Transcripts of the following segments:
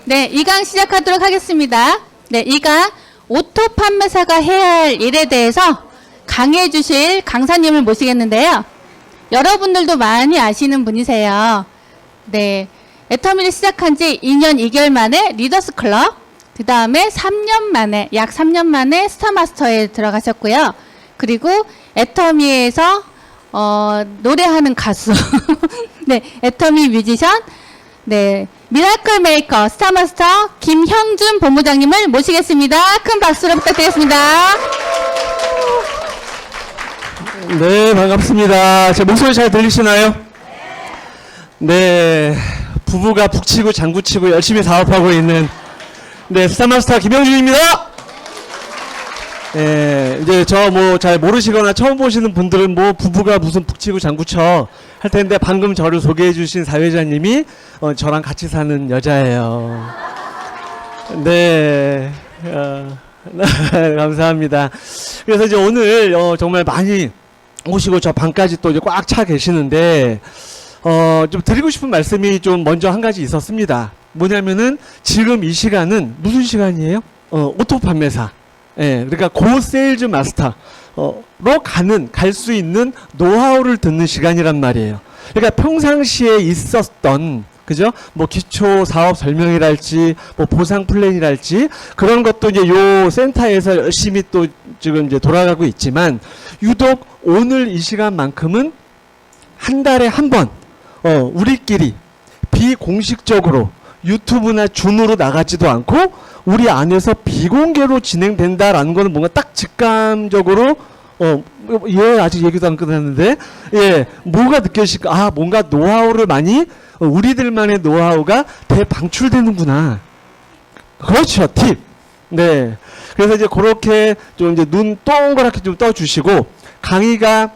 네, 2강 시작하도록 하겠습니다. 네, 2강 오토 판매사가 해야 할 일에 대해서 강의해 주실 강사님을 모시겠는데요. 여러분들도 많이 아시는 분이세요. 네, 애터미를 시작한 지 2년 2개월 만에 리더스 클럽, 그 다음에 3년 만에, 약 3년 만에 스타마스터에 들어가셨고요. 그리고 애터미에서 노래하는 가수, 네, 애터미 뮤지션, 네, 미라클 메이커 스타마스터 김형준 본부장님을 모시겠습니다. 큰 박수로 부탁드리겠습니다. 네, 반갑습니다. 제 목소리 잘 들리시나요? 네, 부부가 북치고 장구치고 열심히 사업하고 있는 네, 스타마스터 김형준입니다. 네, 이제 저 뭐 잘 모르시거나 처음 보시는 분들은 뭐 부부가 무슨 북치고 장구쳐 할 텐데 방금 저를 소개해 주신 사회자님이 저랑 같이 사는 여자예요. 네, 감사합니다. 그래서 이제 오늘 정말 많이 오시고 저 방까지 또 이제 꽉 차 계시는데 좀 드리고 싶은 말씀이 좀 먼저 한 가지 있었습니다. 뭐냐면은 지금 이 시간은 무슨 시간이에요? 오토 판매사. 예, 그러니까 고 세일즈 마스터로 갈 수 있는 노하우를 듣는 시간이란 말이에요. 그러니까 평상시에 있었던 그죠? 뭐 기초 사업 설명이랄지 뭐 보상 플랜이랄지 그런 것도 이제 요 센터에서 열심히 또 지금 이제 돌아가고 있지만 유독 오늘 이 시간만큼은 한 달에 한 번 우리끼리 비공식적으로 유튜브나 줌으로 나가지도 않고 우리 안에서 비공개로 진행된다라는 거는 뭔가 딱 직감적으로 예, 아직 얘기도 안 끝났는데 예, 뭐가 느껴지실까? 아, 뭔가 노하우를 많이 우리들만의 노하우가 대방출되는구나. 그렇죠, 팁. 네. 그래서 이제 그렇게 좀 이제 눈 동그랗게 좀 떠주시고 강의가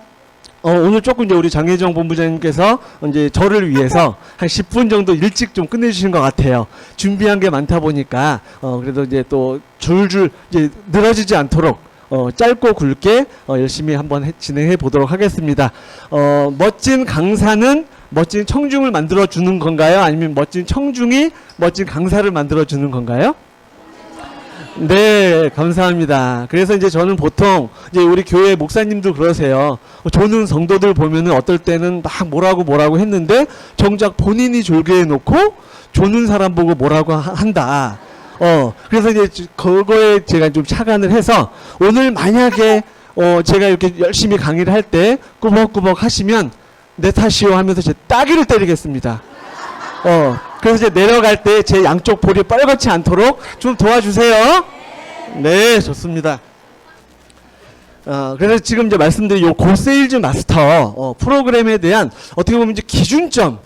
오늘 조금 이제 우리 장혜정 본부장님께서 이제 저를 위해서 한 10분 정도 일찍 좀 끝내주신 것 같아요. 준비한 게 많다 보니까 그래도 이제 또 줄줄 이제 늘어지지 않도록 짧고 굵게 열심히 한번 진행해 보도록 하겠습니다. 멋진 강사는 멋진 청중을 만들어 주는 건가요? 아니면 멋진 청중이 멋진 강사를 만들어 주는 건가요? 네, 감사합니다. 그래서 이제 저는 보통 이제 우리 교회 목사님도 그러세요. 조는 성도들 보면은 어떨 때는 막 뭐라고 했는데 정작 본인이 졸게 해놓고 조는 사람 보고 뭐라고 한다. 그래서 이제 그거에 제가 좀 착안을 해서 오늘 만약에 제가 이렇게 열심히 강의를 할 때 꾸벅꾸벅 하시면 내 탓이요 하면서 제 따귀를 때리겠습니다. 그래서 이제 내려갈 때 제 양쪽 볼이 빨갛지 않도록 좀 도와주세요. 네, 좋습니다. 그래서 지금 이제 말씀드린 요 고세일즈 마스터 프로그램에 대한 어떻게 보면 이제 기준점을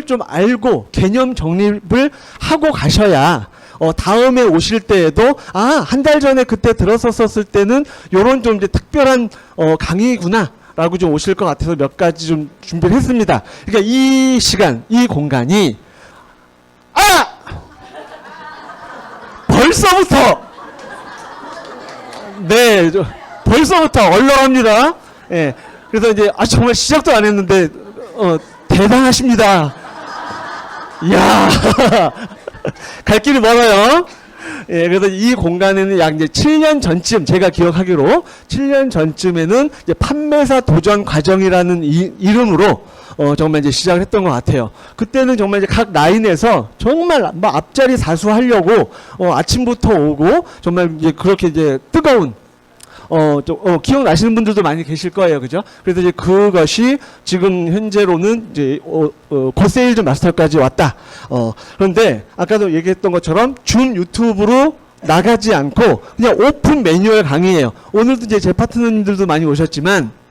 좀 알고 개념 정립을 하고 가셔야 다음에 오실 때에도 한 달 전에 그때 들었었을 때는 요런 좀 이제 특별한 강의구나 라고 좀 오실 것 같아서 몇 가지 좀 준비를 했습니다. 그러니까 이 시간, 이 공간이 벌써부터 네, 벌써부터 얼렁합니다. 예, 그래서 이제 정말 시작도 안 했는데 대단하십니다. 이야, 갈 길이 멀어요. 예, 그래서 이 공간에는 약 이제 7년 전쯤, 제가 기억하기로 7년 전쯤에는 이제 판매사 도전 과정이라는 이름으로 정말 이제 시작을 했던 것 같아요. 그때는 정말 이제 각 라인에서 정말 뭐 앞자리 사수하려고 아침부터 오고 정말 이제 그렇게 이제 뜨거운 기억나시는 분들도 많이 계실 거예요. 그죠? 그래서 이제 그것이 지금 현재로는 이제, 고세일즈 마스터까지 왔다. 그런데 아까도 얘기했던 것처럼 줌 유튜브로 나가지 않고 그냥 오픈 매뉴얼 강의예요. 오늘도 이제 제 파트너님들도 많이 오셨지만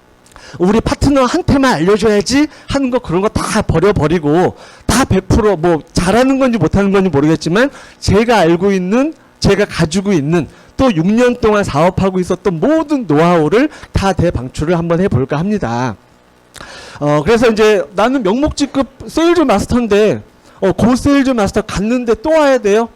우리 파트너한테만 알려줘야지 하는 거 그런 거 다 버려버리고 다 100% 잘하는 건지 못하는 건지 모르겠지만 제가 알고 있는 제가 가지고 있는 또 6년 동안 사업하고 있었던 모든 노하우를 다 대방출을 한번 해볼까 합니다. 그래서 이제 나는 명목직급 세일즈 마스터인데 고 세일즈 마스터 갔는데 또 와야 돼요?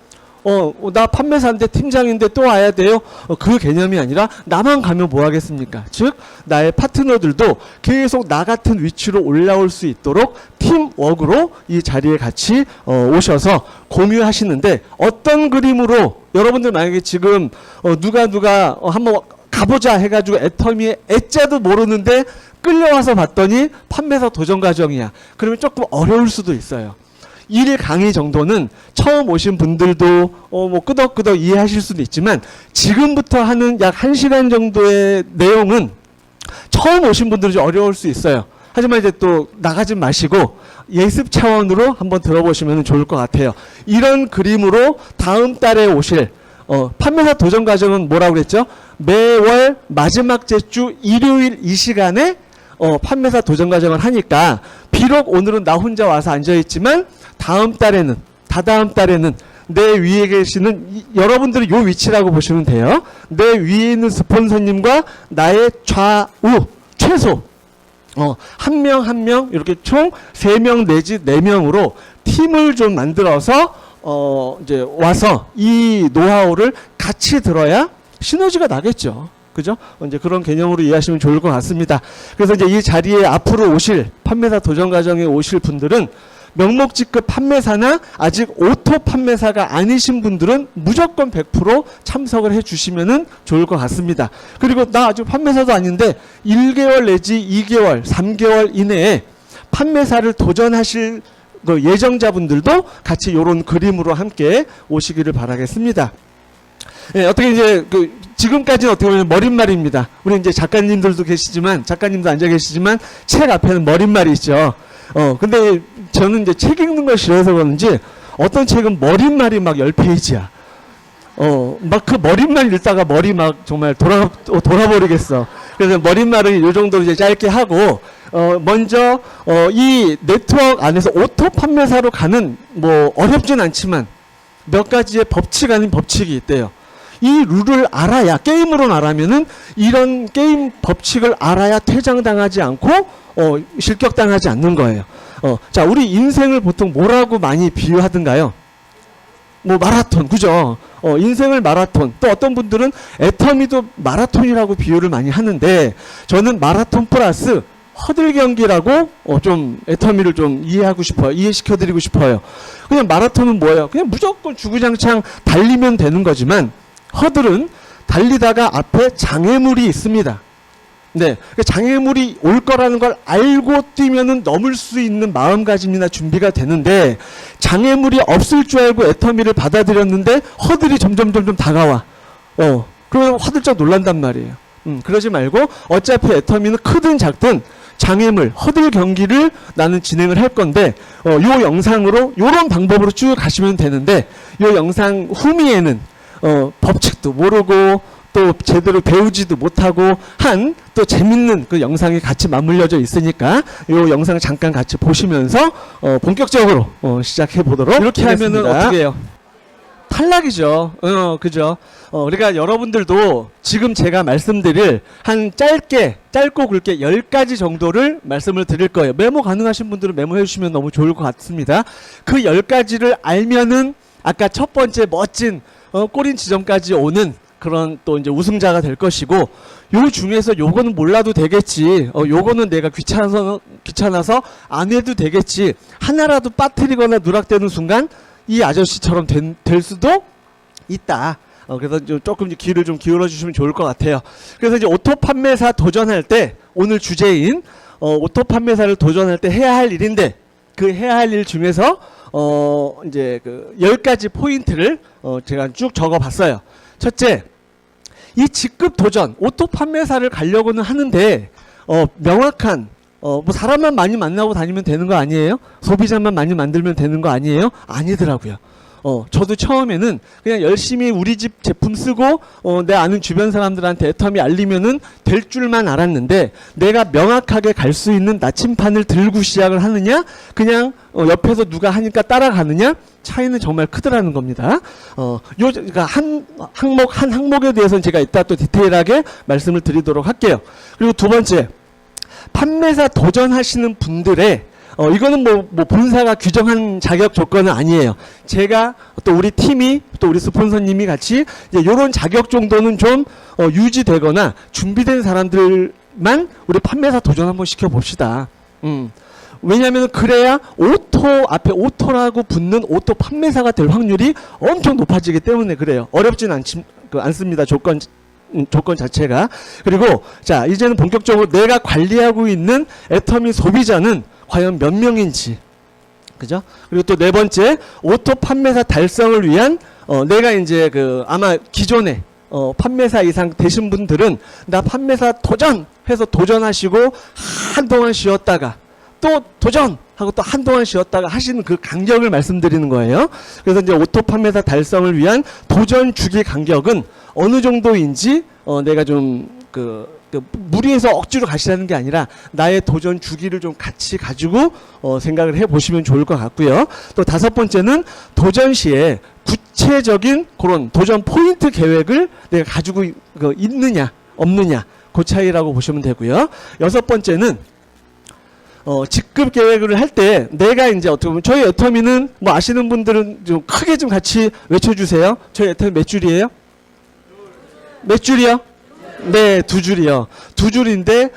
나 판매사인데 팀장인데 또 와야 돼요? 그 개념이 아니라 나만 가면 뭐 하겠습니까? 즉 나의 파트너들도 계속 나 같은 위치로 올라올 수 있도록 팀워크로 이 자리에 같이 오셔서 공유하시는데, 어떤 그림으로 여러분들 만약에 지금 누가 한번 가보자 해가지고 애터미에 애자도 모르는데 끌려와서 봤더니 판매사 도전 과정이야. 그러면 조금 어려울 수도 있어요. 1일 강의 정도는 처음 오신 분들도 뭐 끄덕끄덕 이해하실 수도 있지만, 지금부터 하는 약 1시간 정도의 내용은 처음 오신 분들은 좀 어려울 수 있어요. 하지만 이제 또 나가지 마시고 예습 차원으로 한번 들어보시면 좋을 것 같아요. 이런 그림으로 다음 달에 오실 판매사 도전 과정은 뭐라고 그랬죠? 매월 마지막 제주 일요일 이 시간에 판매사 도전 과정을 하니까, 비록 오늘은 나 혼자 와서 앉아있지만 다음 달에는, 다다음 달에는 내 위에 계시는 여러분들이 요 위치라고 보시면 돼요. 내 위에 있는 스폰서님과 나의 좌우 최소 한 명 한 명 이렇게 총 3명 내지 4명으로 팀을 좀 만들어서 이제 와서 이 노하우를 같이 들어야 시너지가 나겠죠. 그죠? 이제 그런 개념으로 이해하시면 좋을 것 같습니다. 그래서 이제 이 자리에 앞으로 오실 판매사 도전 과정에 오실 분들은 명목직급 판매사나 아직 오토 판매사가 아니신 분들은 무조건 100% 참석을 해 주시면 좋을 것 같습니다. 그리고 나 아직 판매사도 아닌데 1개월 내지 2개월, 3개월 이내에 판매사를 도전하실 그 예정자분들도 같이 이런 그림으로 함께 오시기를 바라겠습니다. 예, 어떻게 이제 지금까지는 어떻게 보면 머릿말입니다. 우리 이제 작가님들도 계시지만, 작가님도 앉아 계시지만 책 앞에는 머릿말이 있죠. 근데 저는 이제 책 읽는 걸 싫어해서 그런지 어떤 책은 머릿말이 막 10페이지야. 막 그 머릿말 읽다가 머리 막 정말 돌아버리겠어. 그래서 머릿말은 요 정도로 이제 짧게 하고, 먼저, 이 네트워크 안에서 오토 판매사로 가는, 뭐, 어렵진 않지만 몇 가지의 법칙 아닌 법칙이 있대요. 이 룰을 알아야, 게임으로는 알아면은 이런 게임 법칙을 알아야 퇴장당하지 않고 실격당하지 않는 거예요. 자, 우리 인생을 보통 뭐라고 많이 비유하던가요? 뭐 마라톤, 그죠? 인생을 마라톤. 또 어떤 분들은 애터미도 마라톤이라고 비유를 많이 하는데, 저는 마라톤 플러스 허들 경기라고 좀 애터미를 좀 이해하고 싶어요. 이해시켜드리고 싶어요. 그냥 마라톤은 뭐예요? 그냥 무조건 주구장창 달리면 되는 거지만, 허들은 달리다가 앞에 장애물이 있습니다. 네, 장애물이 올 거라는 걸 알고 뛰면은 넘을 수 있는 마음가짐이나 준비가 되는데, 장애물이 없을 줄 알고 애터미를 받아들였는데 허들이 점점 다가와. 그러면 화들짝 놀란단 말이에요. 그러지 말고 어차피 애터미는 크든 작든 장애물, 허들 경기를 나는 진행을 할 건데, 요 영상으로 요런 방법으로 쭉 가시면 되는데, 요 영상 후미에는 법칙도 모르고 또 제대로 배우지도 못하고 한 또 재밌는 그 영상이 같이 맞물려져 있으니까 요 영상 잠깐 같이 보시면서 본격적으로 시작해 보도록 이렇게 하겠습니다. 하면은 어떻게 해요? 탈락이죠. 그죠? 그러니까 여러분들도 지금 제가 말씀드릴 한 짧고 굵게 10가지 정도를 말씀을 드릴 거예요. 메모 가능하신 분들은 메모해 주시면 너무 좋을 것 같습니다. 그 10가지를 알면은 아까 첫 번째 멋진 꼬린 지점까지 오는 그런 또 이제 우승자가 될 것이고, 요 중에서 요거는 몰라도 되겠지, 요거는 내가 귀찮아서 안 해도 되겠지, 하나라도 빠뜨리거나 누락되는 순간 이 아저씨처럼 될 수도 있다. 그래서 조금 귀를 좀 기울여 주시면 좋을 것 같아요. 그래서 이제 오토 판매사 도전할 때, 오늘 주제인 오토 판매사를 도전할 때 해야 할 일인데, 그 해야 할 일 중에서 이제 그 10가지 포인트를 제가 쭉 적어 봤어요. 첫째, 이 직급 도전, 오토 판매사를 가려고는 하는데, 명확한, 뭐 사람만 많이 만나고 다니면 되는 거 아니에요? 소비자만 많이 만들면 되는 거 아니에요? 아니더라고요. 저도 처음에는 그냥 열심히 우리 집 제품 쓰고, 내 아는 주변 사람들한테 애터미 알리면은 될 줄만 알았는데, 내가 명확하게 갈 수 있는 나침판을 들고 시작을 하느냐, 그냥 옆에서 누가 하니까 따라가느냐, 차이는 정말 크더라는 겁니다. 그러니까 한 항목에 대해서는 제가 이따 또 디테일하게 말씀을 드리도록 할게요. 그리고 두 번째, 판매사 도전하시는 분들의 이거는 뭐 본사가 규정한 자격 조건은 아니에요. 제가 또 우리 팀이 또 우리 스폰서님이 같이 이제 이런 자격 정도는 좀 유지되거나 준비된 사람들만 우리 판매사 도전 한번 시켜봅시다. 왜냐하면 그래야 오토 앞에 오토라고 붙는 오토 판매사가 될 확률이 엄청 높아지기 때문에 그래요. 어렵진 않습니다. 조건 자체가. 그리고 자 이제는 본격적으로 내가 관리하고 있는 애터미 소비자는 과연 몇 명인지, 그죠? 그리고 또 네 번째, 오토 판매사 달성을 위한 내가 이제 아마 기존에 판매사 이상 되신 분들은 나 판매사 도전해서 도전하시고 한동안 쉬었다가 또 도전하고 또 한동안 쉬었다가 하시는 그 간격을 말씀드리는 거예요. 그래서 이제 오토 판매사 달성을 위한 도전 주기 간격은 어느 정도인지 내가 좀 무리해서 억지로 가시라는 게 아니라 나의 도전 주기를 좀 같이 가지고 생각을 해 보시면 좋을 것 같고요. 또 다섯 번째는 도전 시에 구체적인 그런 도전 포인트 계획을 내가 가지고 있느냐 없느냐 그 차이라고 보시면 되고요. 여섯 번째는 직급 계획을 할 때 내가 이제 어떻게 보면 저희 애터미는 뭐 아시는 분들은 좀 크게 좀 같이 외쳐주세요. 저희 애터미 몇 줄이에요? 몇 줄이요? 네, 2줄이요. 2줄인데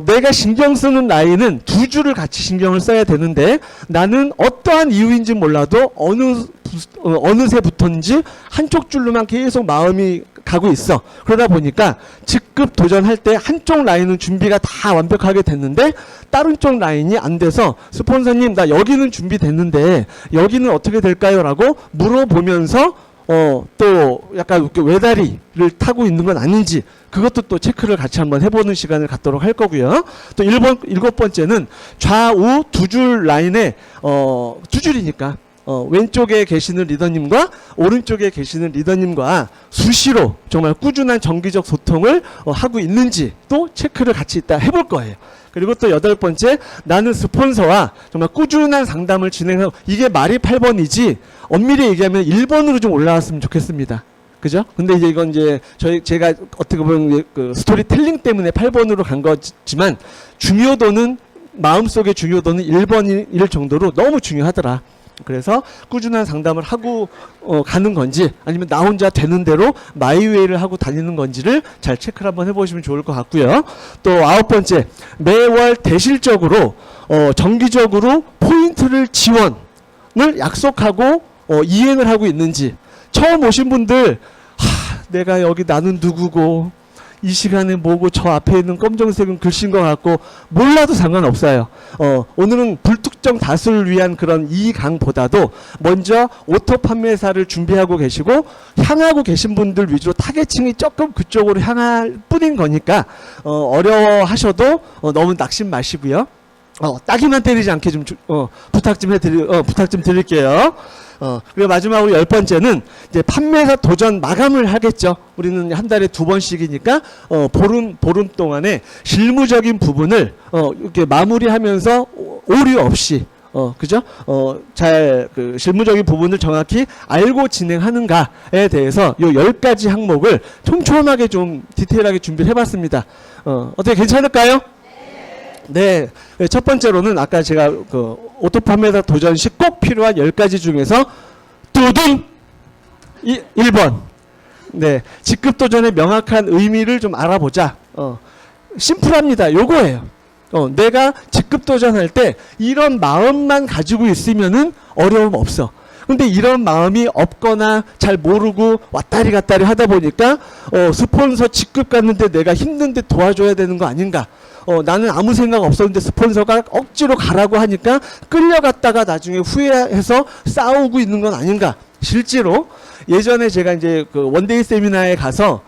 내가 신경 쓰는 라인은 2줄을 같이 신경을 써야 되는데 나는 어떠한 이유인지 몰라도 어느새부터인지 한쪽 줄로만 계속 마음이 가고 있어. 그러다 보니까 직급 도전할 때 한쪽 라인은 준비가 다 완벽하게 됐는데 다른 쪽 라인이 안 돼서 스폰서님 나 여기는 준비됐는데 여기는 어떻게 될까요? 라고 물어보면서 또 약간 외다리를 타고 있는 건 아닌지 그것도 또 체크를 같이 한번 해보는 시간을 갖도록 할 거고요. 또 일곱 번째는 좌우 2줄 라인에 2줄이니까 왼쪽에 계시는 리더님과 오른쪽에 계시는 리더님과 수시로 정말 꾸준한 정기적 소통을 하고 있는지 또 체크를 같이 이따 해볼 거예요. 그리고 또 8번째, 나는 스폰서와 정말 꾸준한 상담을 진행하고, 이게 말이 8번이지 엄밀히 얘기하면 1번으로 좀 올라왔으면 좋겠습니다. 그죠? 근데 이제 이건 이제 제가 어떻게 보면 그 스토리텔링 때문에 8번으로 간 거지만 중요도는 마음속의 중요도는 1번일 정도로 너무 중요하더라. 그래서 꾸준한 상담을 하고 가는 건지 아니면 나 혼자 되는 대로 마이웨이를 하고 다니는 건지를 잘 체크를 한번 해보시면 좋을 것 같고요. 또 9번째, 매월 대실적으로 정기적으로 포인트를 지원을 약속하고 이행을 하고 있는지. 처음 오신 분들 내가 여기 나는 누구고 이 시간에 뭐고 저 앞에 있는 검정색은 글씨인 것 같고 몰라도 상관없어요. 오늘은 불특정 다수를 위한 그런 이 강보다도 먼저 오토 판매사를 준비하고 계시고 향하고 계신 분들 위주로 타겟층이 조금 그쪽으로 향할 뿐인 거니까 어려워하셔도 너무 낙심 마시고요. 따기만 때리지 않게 좀 부탁 좀 드릴게요. 그리고 마지막으로 10번째는 이제 판매사 도전 마감을 하겠죠. 우리는 한 달에 2번씩이니까 보름 동안에 실무적인 부분을 이렇게 마무리하면서 오류 없이 그죠? 잘 실무적인 부분을 정확히 알고 진행하는가에 대해서 요 10가지 항목을 촘촘하게 좀 디테일하게 준비를 해봤습니다. 어떻게 괜찮을까요? 네. 첫 번째로는 아까 제가 오토 판매사 도전 시 꼭 필요한 10가지 중에서 뚜둥 1번. 네. 직급 도전의 명확한 의미를 좀 알아보자. 심플합니다. 요거예요. 내가 직급 도전할 때 이런 마음만 가지고 있으면은 어려움 없어. 근데 이런 마음이 없거나 잘 모르고 왔다리 갔다리 하다 보니까 스폰서 직급 갔는데 내가 힘든데 도와줘야 되는 거 아닌가. 나는 아무 생각 없었는데 스폰서가 억지로 가라고 하니까 끌려갔다가 나중에 후회해서 싸우고 있는 건 아닌가. 실제로 예전에 제가 이제 원데이 세미나에 가서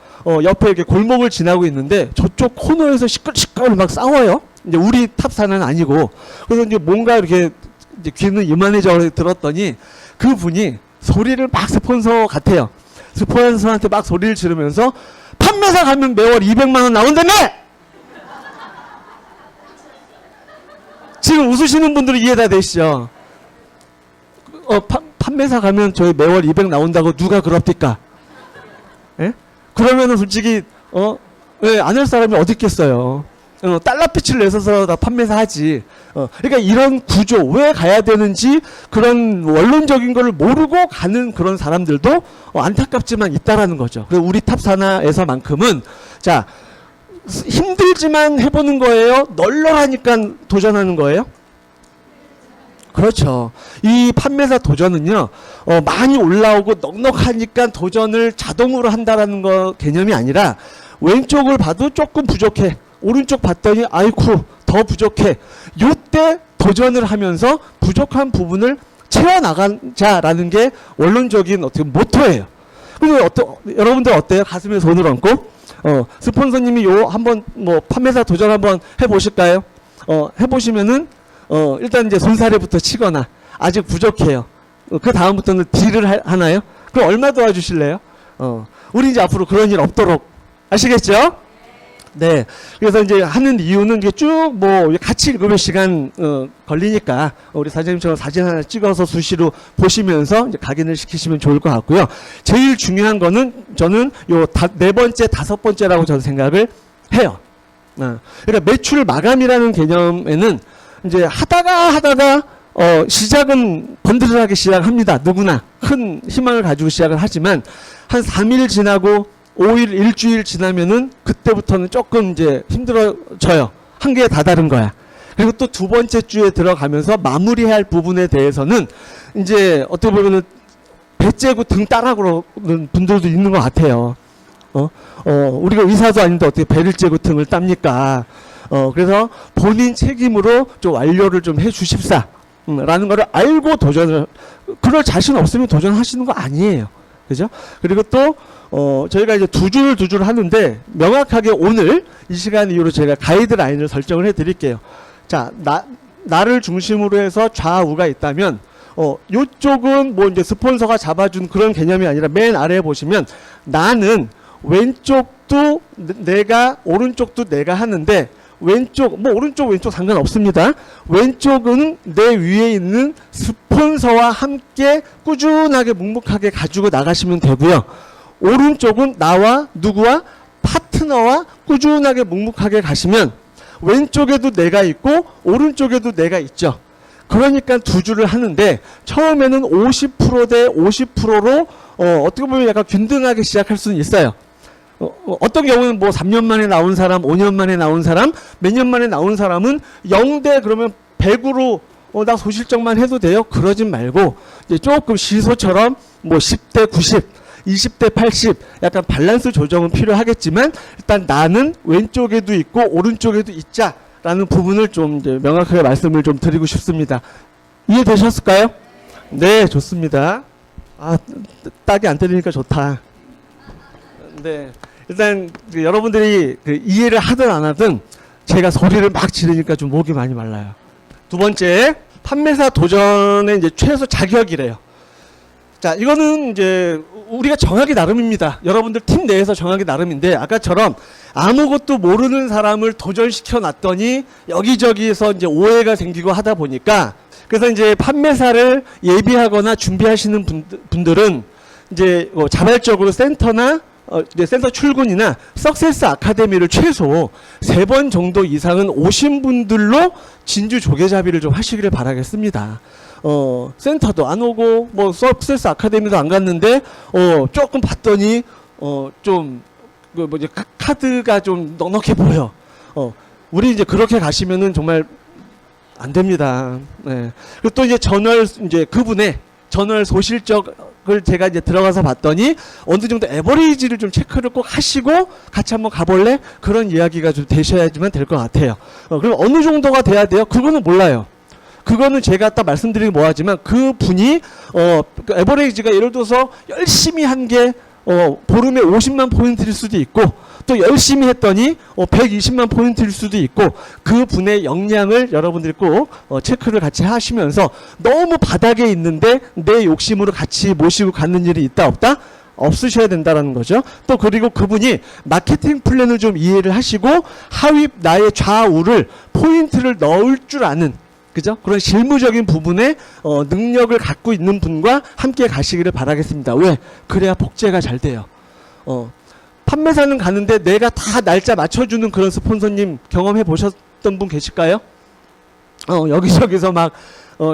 옆에 이렇게 골목을 지나고 있는데 저쪽 코너에서 시끌시끌 막 싸워요. 이제 우리 탑사는 아니고. 그래서 이제 뭔가 이렇게 이제 귀는 이만해져 들었더니 그분이 소리를 막 스폰서 같아요. 스폰서한테 막 소리를 지르면서 판매사 가면 매월 200만 원 나온다며! 지금 웃으시는 분들은 이해 다 되시죠? 판매사 가면 저희 매월 200 나온다고 누가 그럽니까? 예? 그러면은 솔직히 안 할 사람이 어디 있겠어요? 달러빛을 내서서 다 판매사 하지. 그러니까 이런 구조, 왜 가야 되는지 그런 원론적인 거를 모르고 가는 그런 사람들도 안타깝지만 있다라는 거죠. 그리고 우리 탑사나에서만큼은 자, 힘들지만 해보는 거예요? 널널하니까 도전하는 거예요? 그렇죠. 이 판매사 도전은요, 많이 올라오고 넉넉하니까 도전을 자동으로 한다라는 거 개념이 아니라 왼쪽을 봐도 조금 부족해. 오른쪽 봤더니 아이쿠 더 부족해. 요때 도전을 하면서 부족한 부분을 채워나가자라는 게 원론적인 어떻게 모토예요. 그리고 여러분들 어때요? 가슴에 손을 얹고 스폰서님이 요 한번 뭐 판매사 도전 한번 해보실까요? 해보시면은 일단 이제 손사래부터 치거나 아직 부족해요. 그 다음부터는 딜을 하나요? 그럼 얼마 도와주실래요? 우리 이제 앞으로 그런 일 없도록 아시겠죠? 네. 그래서 이제 하는 이유는 이게 쭉 뭐 같이 읽으면 시간 걸리니까 우리 사장님처럼 사진 하나 찍어서 수시로 보시면서 이제 각인을 시키시면 좋을 것 같고요. 제일 중요한 거는 저는 요 네 번째, 다섯 번째라고 저는 생각을 해요. 그러니까 매출 마감이라는 개념에는 이제 하다가 시작은 번들하게 시작합니다. 누구나 큰 희망을 가지고 시작을 하지만 한 3일 지나고 5일, 일주일 지나면은 그때부터는 조금 이제 힘들어져요. 한계에 다다른 거야. 그리고 또 두 번째 주에 들어가면서 마무리해야 할 부분에 대해서는 이제 어떻게 보면은 배 째고 등 따라 그러는 분들도 있는 것 같아요. 우리가 의사도 아닌데 어떻게 배를 째고 등을 땁니까? 그래서 본인 책임으로 좀 완료를 좀 해 주십사. 라는 거를 알고 도전을, 그럴 자신 없으면 도전하시는 거 아니에요. 그죠? 그리고 또, 저희가 이제 두 줄 하는데, 명확하게 오늘 이 시간 이후로 제가 가이드라인을 설정을 해 드릴게요. 자, 나를 중심으로 해서 좌우가 있다면, 요쪽은 뭐 이제 스폰서가 잡아준 그런 개념이 아니라 맨 아래에 보시면, 나는 왼쪽도 내가, 오른쪽도 내가 하는데, 왼쪽, 뭐 오른쪽 왼쪽 상관없습니다. 왼쪽은 내 위에 있는 스폰서와 함께 꾸준하게 묵묵하게 가지고 나가시면 되고요. 오른쪽은 나와 누구와 파트너와 꾸준하게 묵묵하게 가시면 왼쪽에도 내가 있고 오른쪽에도 내가 있죠. 그러니까 두 줄을 하는데 처음에는 50%대 50%로 어떻게 보면 약간 균등하게 시작할 수는 있어요. 어떤 경우는 뭐 3년 만에 나온 사람, 5년 만에 나온 사람, 몇 년 만에 나온 사람은 0대 그러면 100으로 나 소실적만 해도 돼요? 그러진 말고 이제 조금 시소처럼 뭐 10대 90, 20대 80 약간 밸런스 조정은 필요하겠지만 일단 나는 왼쪽에도 있고 오른쪽에도 있자라는 부분을 좀 이제 명확하게 말씀을 좀 드리고 싶습니다. 이해되셨을까요? 네, 좋습니다. 딱이 안 때리니까 좋다. 네, 일단 여러분들이 이해를 하든 안 하든 제가 소리를 막 지르니까 좀 목이 많이 말라요. 두 번째, 판매사 도전의 이제 최소 자격이래요. 자, 이거는 이제 우리가 정하기 나름입니다. 여러분들 팀 내에서 정하기 나름인데 아까처럼 아무것도 모르는 사람을 도전시켜 놨더니 여기저기에서 이제 오해가 생기고 하다 보니까 그래서 이제 판매사를 예비하거나 준비하시는 분들은 이제 자발적으로 센터나 이제 센터 출근이나 석세스 아카데미를 최소 3번 정도 이상은 오신 분들로 진주 조개잡이를 좀 하시기를 바라겠습니다. 센터도 안 오고 뭐 석세스 아카데미도 안 갔는데 조금 봤더니 좀 뭐지 카드가 좀 넉넉해 보여. 우리 이제 그렇게 가시면은 정말 안 됩니다. 네. 그리고 또 이제 이제 그분의 전월 소실적을 제가 이제 들어가서 봤더니 어느 정도 에버리지를 좀 체크를 꼭 하시고 같이 한번 가볼래? 그런 이야기가 좀 되셔야지만 될 것 같아요. 그럼 어느 정도가 돼야 돼요? 그거는 몰라요. 그거는 제가 딱 말씀드리기 뭐하지만 그 분이 그 에버리지가 예를 들어서 열심히 한 게 보름에 50만 포인트일 수도 있고 또 열심히 했더니 120만 포인트일 수도 있고 그 분의 역량을 여러분들이 꼭 체크를 같이 하시면서 너무 바닥에 있는데 내 욕심으로 같이 모시고 가는 일이 있다 없다? 없으셔야 된다는 거죠. 또 그리고 그분이 마케팅 플랜을 좀 이해를 하시고 하위 나의 좌우를 포인트를 넣을 줄 아는 그죠? 그런 실무적인 부분에 능력을 갖고 있는 분과 함께 가시기를 바라겠습니다. 왜? 그래야 복제가 잘 돼요. 판매사는 가는데 내가 다 날짜 맞춰주는 그런 스폰서님 경험해 보셨던 분 계실까요? 여기저기서 막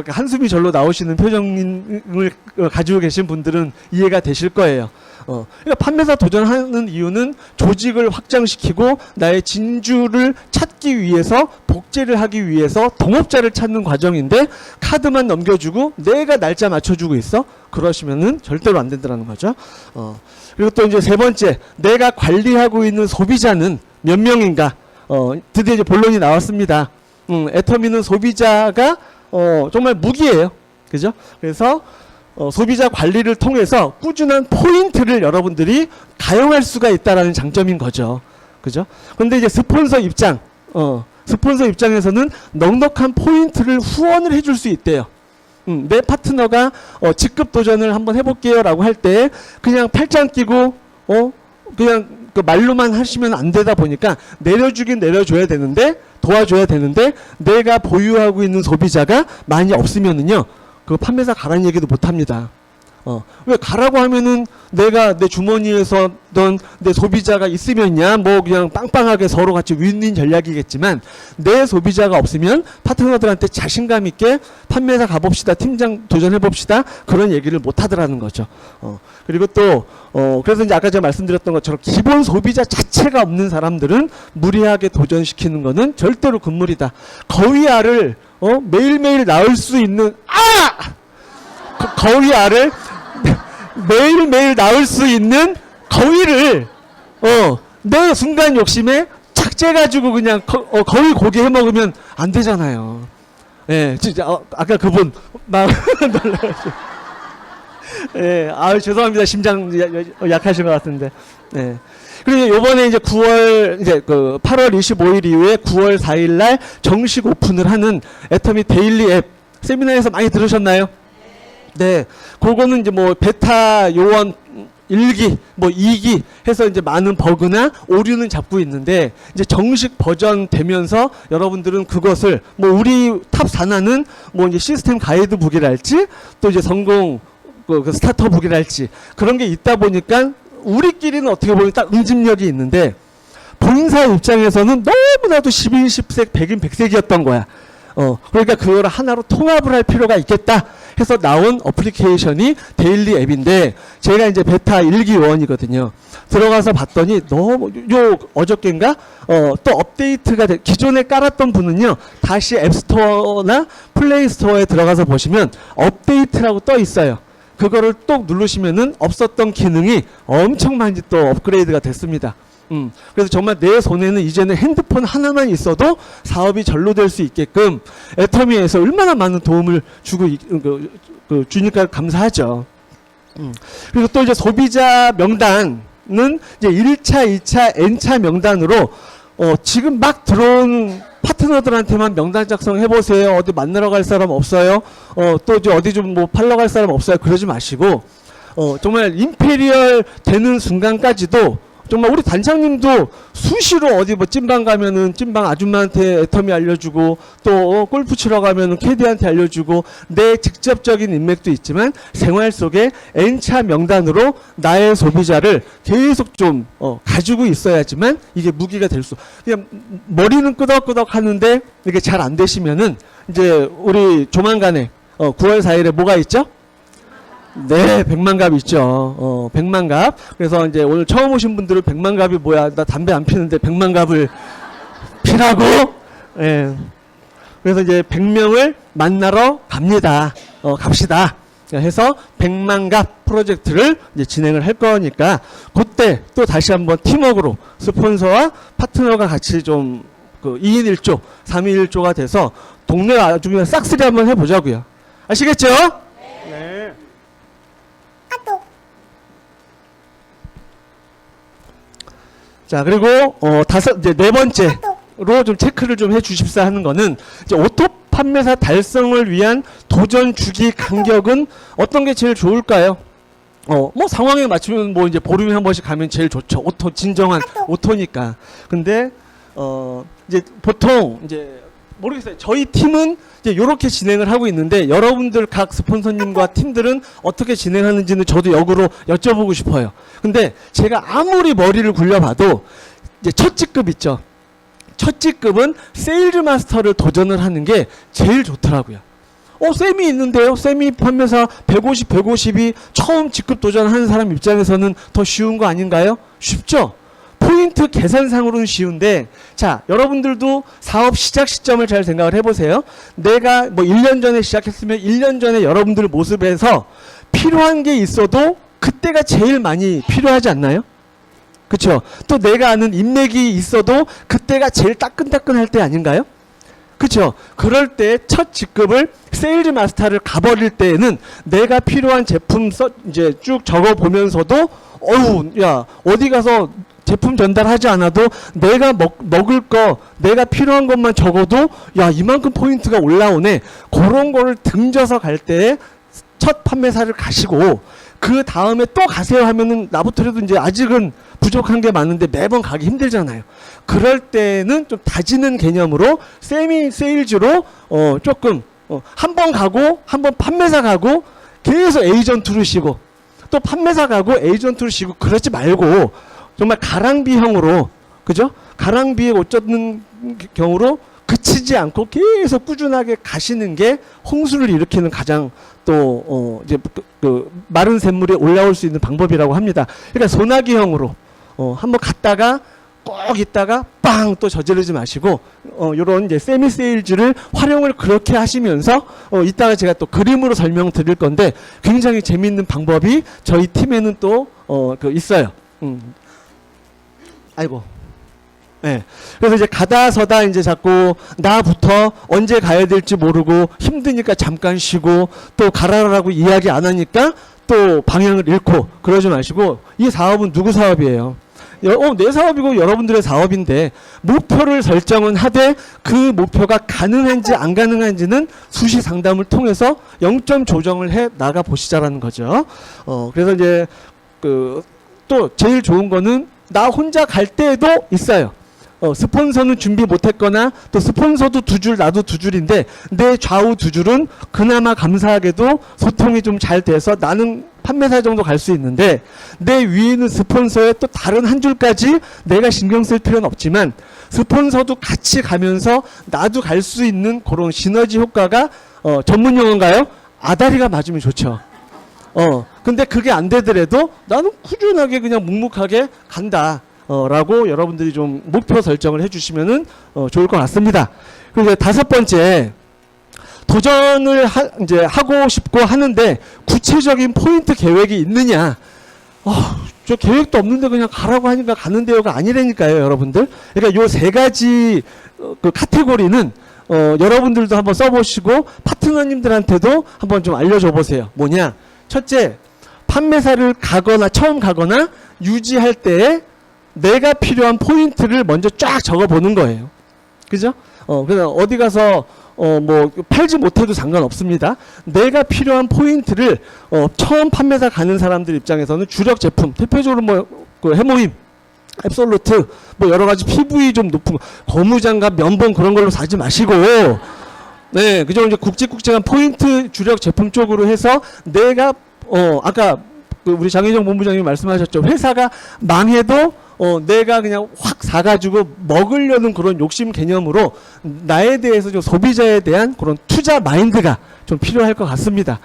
한숨이 절로 나오시는 표정을 가지고 계신 분들은 이해가 되실 거예요. 그러니까 판매사 도전하는 이유는 조직을 확장시키고 나의 진주를 찾기 위해서, 복제를 하기 위해서 동업자를 찾는 과정인데, 카드만 넘겨주고 내가 날짜 맞춰주고 있어? 그러시면은 절대로 안 된다는 거죠. 그리고 또 이제 세 번째, 내가 관리하고 있는 소비자는 몇 명인가? 드디어 이제 본론이 나왔습니다. 애터미는 소비자가 정말 무기예요. 그죠? 그래서 소비자 관리를 통해서 꾸준한 포인트를 여러분들이 가용할 수가 있다라는 장점인 거죠. 그죠? 근데 이제 스폰서 입장에서는 넉넉한 포인트를 후원을 해줄 수 있대요. 내 파트너가 직급 도전을 한번 해볼게요 라고 할 때 그냥 팔짱 끼고 그냥 그 말로만 하시면 안 되다 보니까 내려주긴 내려줘야 되는데, 도와줘야 되는데, 내가 보유하고 있는 소비자가 많이 없으면은요, 그 판매사 가라는 얘기도 못 합니다. 왜 가라고 하면은 내가 내 주머니에서 내 소비자가 있으면야 뭐 그냥 빵빵하게 서로 같이 윈윈 전략이겠지만, 내 소비자가 없으면 파트너들한테 자신감 있게 판매사 가봅시다, 팀장 도전해봅시다, 그런 얘기를 못 하더라는 거죠. 그리고 또 그래서 이제 아까 제가 말씀드렸던 것처럼 기본 소비자 자체가 없는 사람들은 무리하게 도전시키는 거는 절대로 금물이다. 거위알을 매일매일 낳을 수 있는 거위알을 매일매일 낳을 수 있는 거위를 내 순간 욕심에 착재가지고 그냥 거위 고기 해먹으면 안 되잖아요. 예, 진짜 아까 그분 막 놀라가지고. 예, 죄송합니다. 심장 약하신 것 같은데. 예. 그리고 요번에 이제 8월 25일 이후에 9월 4일 날 정식 오픈을 하는 애터미 데일리 앱 세미나에서 많이 들으셨나요? 네. 그거는 이제 뭐 베타 요원 1기, 뭐 2기 해서 이제 많은 버그나 오류는 잡고 있는데, 이제 정식 버전 되면서 여러분들은 그것을 뭐 우리 탑 4나는 뭐 이제 시스템 가이드북이랄지 또 이제 성공 그 스타터북이랄지 그런 게 있다 보니까 우리끼리는 어떻게 보면 딱 응집력이 있는데, 본사 입장에서는 너무나도 10인 10색, 100인 100색이었던 거야. 그러니까 그거를 하나로 통합을 할 필요가 있겠다 해서 나온 어플리케이션이 데일리 앱인데, 제가 이제 베타 1기 요원이거든요. 들어가서 봤더니 너무 어저께인가 또 업데이트가 기존에 깔았던 분은요, 다시 앱스토어나 플레이스토어에 들어가서 보시면 업데이트라고 떠 있어요. 그거를 또 누르시면은 없었던 기능이 엄청 많이 또 업그레이드가 됐습니다. 그래서 정말 내 손에는 이제는 핸드폰 하나만 있어도 사업이 절로 될 수 있게끔 애터미에서 얼마나 많은 도움을 주고 주니까 감사하죠. 그리고 또 이제 소비자 명단은 이제 1차, 2차, N차 명단으로 지금 막 들어온 파트너들한테만 명단 작성해 보세요. 어디 만나러 갈 사람 없어요? 또 이제 어디 좀 뭐 팔러 갈 사람 없어요? 그러지 마시고 정말 임페리얼 되는 순간까지도 정말 우리 단장님도 수시로 어디 뭐 찐방 가면은 찐방 아줌마한테 애터미 알려주고, 또 골프 치러 가면은 캐디한테 알려주고, 내 직접적인 인맥도 있지만 생활 속에 N차 명단으로 나의 소비자를 계속 좀 가지고 있어야지만 이게 무기가 될 수. 그냥 머리는 끄덕끄덕 하는데 이게 잘 안 되시면은 이제 우리 조만간에 9월 4일에 뭐가 있죠? 네, 백만갑 있죠. 백만갑. 그래서 이제 오늘 처음 오신 분들은 백만갑이 뭐야? 나 담배 안 피는데 백만갑을 피라고? 예. 그래서 이제 100명을 만나러 갑니다. 갑시다. 해서 백만갑 프로젝트를 이제 진행을 할 거니까, 그때 또 다시 한번 팀워크로 스폰서와 파트너가 같이 좀 2인 1조, 3인 1조가 돼서 동네 아주 그냥 싹쓸이 한번 해보자고요. 아시겠죠? 네. 자, 그리고 이제 네 번째로 좀 체크를 좀 해주십사 하는 거는, 이제 오토 판매사 달성을 위한 도전 주기 간격은 어떤 게 제일 좋을까요? 뭐 상황에 맞추면 뭐 이제 보름에 한 번씩 가면 제일 좋죠. 진정한 오토니까. 근데 이제 보통 이제 모르겠어요. 저희 팀은 이제 이렇게 진행을 하고 있는데 여러분들 각 스폰서님과 팀들은 어떻게 진행하는지는 저도 역으로 여쭤보고 싶어요. 근데 제가 아무리 머리를 굴려봐도 이제 첫 직급 있죠. 첫 직급은 세일즈 마스터를 도전을 하는 게 제일 좋더라고요. 쌤이 있는데요. 쌤이 판매사 150, 150이 처음 직급 도전하는 사람 입장에서는 더 쉬운 거 아닌가요? 쉽죠? 포인트 계산상으로는 쉬운데, 자, 여러분들도 사업 시작 시점을 잘 생각을 해보세요. 내가 뭐 1년 전에 시작했으면 1년 전에 여러분들 모습에서 필요한 게 있어도 그때가 제일 많이 필요하지 않나요? 그쵸? 또 내가 아는 인맥이 있어도 그때가 제일 따끈따끈할 때 아닌가요? 그쵸? 그럴 때 첫 직급을 세일즈 마스터를 가버릴 때에는 내가 필요한 제품 이제 쭉 적어보면서도 야, 어디 가서 제품 전달하지 않아도 내가 먹을 거, 내가 필요한 것만 적어도 야, 이만큼 포인트가 올라오네. 그런 거를 등져서 갈 때 첫 판매사를 가시고 그 다음에 또 가세요 하면은 나부터라도 이제 아직은 부족한 게 많은데 매번 가기 힘들잖아요. 그럴 때는 좀 다지는 개념으로 세미 세일즈로 조금 한 번 가고 한 번 판매사 가고 계속 에이전트로 쉬고 또 판매사 가고 에이전트로 쉬고 그러지 말고 정말 가랑비형으로, 그죠? 가랑비에 옷 젖는 경우로 그치지 않고 계속 꾸준하게 가시는 게 홍수를 일으키는 가장 또 이제 그 마른 샘물이 올라올 수 있는 방법이라고 합니다. 그러니까 소나기형으로 한번 갔다가 꼭 있다가 빵 또 저지르지 마시고 요런 이제 세미 세일즈를 활용을 그렇게 하시면서 이따가 제가 또 그림으로 설명드릴 건데 굉장히 재미있는 방법이 저희 팀에는 또 있어요. 아이고. 네. 그래서 이제 가다 서다 이제 자꾸 나부터 언제 가야 될지 모르고 힘드니까 잠깐 쉬고 또 가라라고 이야기 안 하니까 또 방향을 잃고 그러지 마시고 이 사업은 누구 사업이에요? 내 사업이고 여러분들의 사업인데 목표를 설정은 하되 그 목표가 가능한지 안 가능한지는 수시 상담을 통해서 0점 조정을 해 나가 보시자라는 거죠. 그래서 이제 또 제일 좋은 거는 나 혼자 갈 때에도 있어요. 스폰서는 준비 못했거나 또 스폰서도 두 줄 나도 두 줄인데 내 좌우 두 줄은 그나마 감사하게도 소통이 좀 잘 돼서 나는 판매사 정도 갈 수 있는데 내 위에 있는 스폰서의 또 다른 한 줄까지 내가 신경 쓸 필요는 없지만 스폰서도 같이 가면서 나도 갈 수 있는 그런 시너지 효과가 전문 용어인가요? 아다리가 맞으면 좋죠. 근데 그게 안 되더라도 나는 꾸준하게 그냥 묵묵하게 간다. 라고 여러분들이 좀 목표 설정을 해주시면은 좋을 것 같습니다. 그리고 이제 다섯 번째, 도전을 이제 하고 싶고 하는데 구체적인 포인트 계획이 있느냐? 저 계획도 없는데 그냥 가라고 하니까 가는데요가 아니라니까요, 여러분들. 그러니까 요 세 가지 그 카테고리는 여러분들도 한번 써보시고 파트너님들한테도 한번 좀 알려줘 보세요. 뭐냐? 첫째, 판매사를 가거나 처음 가거나 유지할 때에 내가 필요한 포인트를 먼저 쫙 적어보는 거예요. 그죠? 그래서 어디 가서 뭐 팔지 못해도 상관없습니다. 내가 필요한 포인트를 처음 판매사 가는 사람들 입장에서는 주력 제품, 대표적으로 뭐 그 해모임, 앱솔루트, 뭐 여러 가지 PV 좀 높은 거, 고무장갑, 면봉 그런 걸로 사지 마시고, 네, 그죠? 이제 굵직굵직한 포인트 주력 제품 쪽으로 해서 내가 아까 우리 장혜정 본부장님이 말씀하셨죠. 회사가 망해도 내가 그냥 확 사가지고 먹으려는 그런 욕심 개념으로 나에 대해서 좀 소비자에 대한 그런 투자 마인드가 좀 필요할 것 같습니다.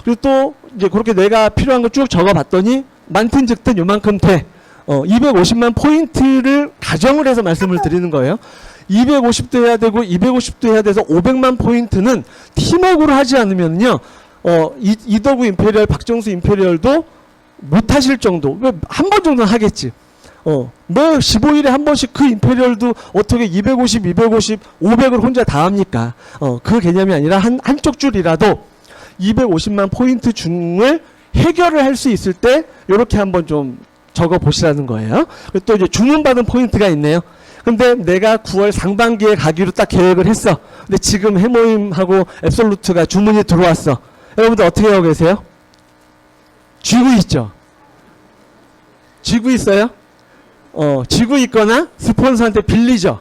그리고 또 이제 그렇게 내가 필요한 거 쭉 적어봤더니 많든 적든 요만큼 돼. 250만 포인트를 가정을 해서 말씀을 드리는 거예요. 250도 해야 되고 250도 해야 돼서 500만 포인트는 팀워크로 하지 않으면요. 이더구 임페리얼, 박정수 임페리얼도 못 하실 정도. 왜 한 번 정도는 하겠지. 뭐 15일에 한 번씩 그 임페리얼도 어떻게 250, 250, 500을 혼자 다 합니까? 그 개념이 아니라 한쪽 줄이라도 250만 포인트 중을 해결을 할 수 있을 때 이렇게 한번 좀 적어 보시라는 거예요. 그리고 또 이제 주문받은 포인트가 있네요. 근데 내가 9월 상반기에 가기로 딱 계획을 했어. 근데 지금 해모임하고 앱솔루트가 주문이 들어왔어. 여러분들 어떻게 하고 계세요? 쥐고 있죠? 쥐고 있어요? 쥐고 있거나 스폰서한테 빌리죠?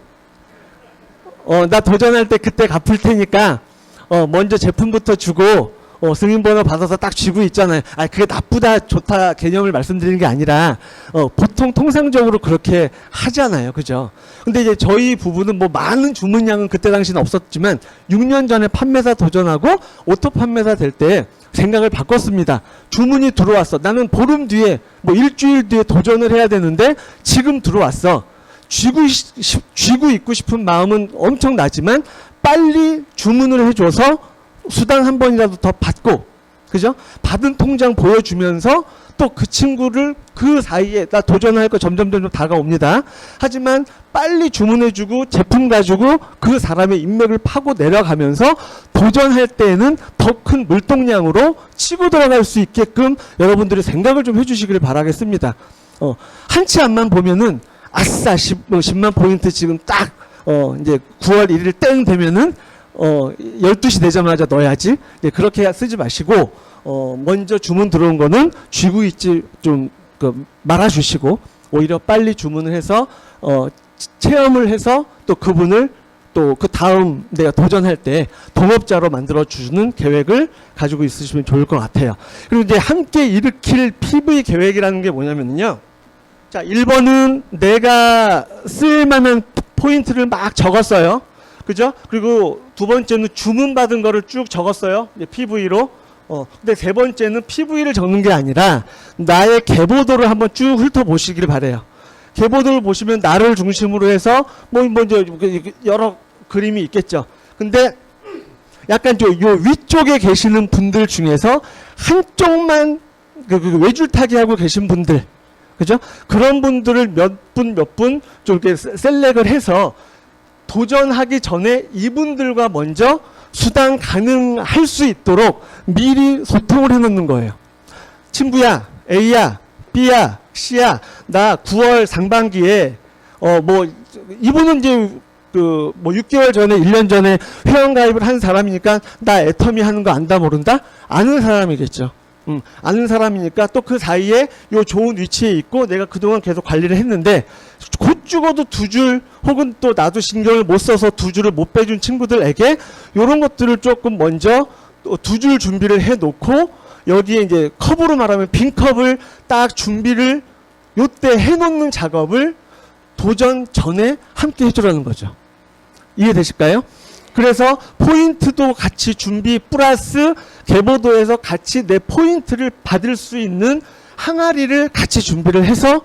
나 도전할 때 그때 갚을 테니까 먼저 제품부터 주고 승인번호 받아서 딱 쥐고 있잖아요. 그게 나쁘다 좋다 개념을 말씀드리는 게 아니라 보통 통상적으로 그렇게 하잖아요. 그죠? 근데 이제 저희 부부는 뭐 많은 주문량은 그때 당시는 없었지만 6년 전에 판매사 도전하고 오토 판매사 될 때 생각을 바꿨습니다. 주문이 들어왔어. 나는 보름 뒤에 뭐 일주일 뒤에 도전을 해야 되는데 지금 들어왔어. 쥐고 있고 싶은 마음은 엄청나지만 빨리 주문을 해줘서 수당 한 번이라도 더 받고, 그죠? 받은 통장 보여주면서 또 그 친구를 그 사이에 나 도전할 거 점점 다가옵니다. 하지만 빨리 주문해주고 제품 가지고 그 사람의 인맥을 파고 내려가면서 도전할 때에는 더 큰 물동량으로 치고 들어갈 수 있게끔 여러분들이 생각을 좀 해주시기를 바라겠습니다. 한치 앞만 보면은 아싸 10만 포인트 지금 딱 이제 9월 1일 땡 되면은 12시 되자마자 넣어야지. 네, 그렇게 쓰지 마시고 먼저 주문 들어온 거는 쥐고 있지 좀 말아주시고 오히려 빨리 주문을 해서 체험을 해서 또 그분을 또 그 다음 내가 도전할 때 동업자로 만들어 주는 계획을 가지고 있으시면 좋을 것 같아요. 그리고 이제 함께 일으킬 PV 계획이라는 게 뭐냐면요. 자, 1번은 내가 쓸만한 포인트를 막 적었어요. 그죠? 그리고 두 번째는 주문받은 거를 쭉 적었어요. PV로. 근데 세 번째는 PV를 적는 게 아니라 나의 계보도를 한번 쭉 훑어보시길 바래요. 계보도를 보시면 나를 중심으로 해서 뭐 이제 여러 그림이 있겠죠. 근데 약간 요 위쪽에 계시는 분들 중에서 한쪽만 외줄타기 하고 계신 분들, 그죠? 그런 분들을 몇 분 좀 이렇게 셀렉을 해서 도전하기 전에 이분들과 먼저 수당 가능할 수 있도록 미리 소통을 해놓는 거예요. 친구야, A야, B야, C야, 나 9월 상반기에 뭐 이분은 이제 뭐 6개월 전에 1년 전에 회원가입을 한 사람이니까 나 애터미 하는 거 안다 모른다? 아는 사람이겠죠. 아는 사람이니까 또 그 사이에 요 좋은 위치에 있고 내가 그동안 계속 관리를 했는데 곧 죽어도 두 줄 혹은 또 나도 신경을 못 써서 두 줄을 못 빼준 친구들에게 요런 것들을 조금 먼저 두 줄 준비를 해 놓고 여기에 이제 컵으로 말하면 빈 컵을 딱 준비를 요때 해 놓는 작업을 도전 전에 함께 해주라는 거죠. 이해되실까요? 그래서 포인트도 같이 준비 플러스 계보도에서 같이 내 포인트를 받을 수 있는 항아리를 같이 준비를 해서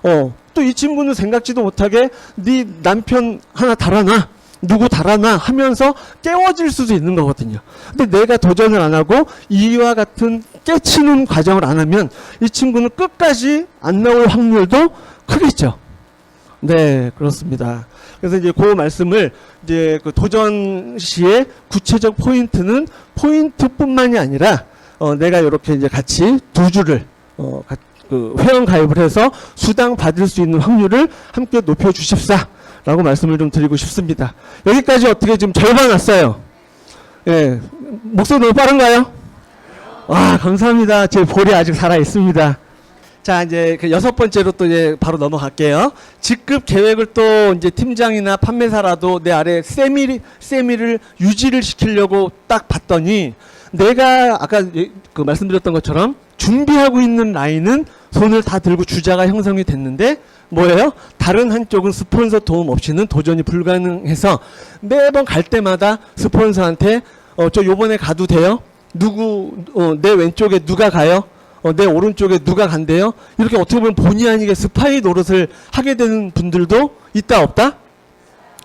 또 이 친구는 생각지도 못하게 네 남편 하나 달아놔 누구 달아놔 하면서 깨워질 수도 있는 거거든요. 근데 내가 도전을 안 하고 이와 같은 깨치는 과정을 안 하면 이 친구는 끝까지 안 나올 확률도 크겠죠. 네, 그렇습니다. 그래서 이제 그 말씀을 이제 그 도전 시에 구체적 포인트는 포인트뿐만이 아니라 내가 이렇게 이제 같이 두 줄을 그 회원 가입을 해서 수당 받을 수 있는 확률을 함께 높여 주십사라고 말씀을 좀 드리고 싶습니다. 여기까지 어떻게 지금 절반 왔어요. 예, 목소리 너무 빠른가요? 와, 감사합니다. 제 볼이 아직 살아 있습니다. 자, 이제 그 6번째로 또 이제 바로 넘어갈게요. 직급 계획을 또 이제 팀장이나 판매사라도 내 아래 세미를 유지를 시키려고 딱 봤더니 내가 아까 그 말씀드렸던 것처럼 준비하고 있는 라인은 손을 다 들고 주자가 형성이 됐는데 뭐예요? 다른 한쪽은 스폰서 도움 없이는 도전이 불가능해서 매번 갈 때마다 스폰서한테 저 요번에 가도 돼요? 내 왼쪽에 누가 가요? 내 오른쪽에 누가 간대요? 이렇게 어떻게 보면 본의 아니게 스파이 노릇을 하게 되는 분들도 있다 없다?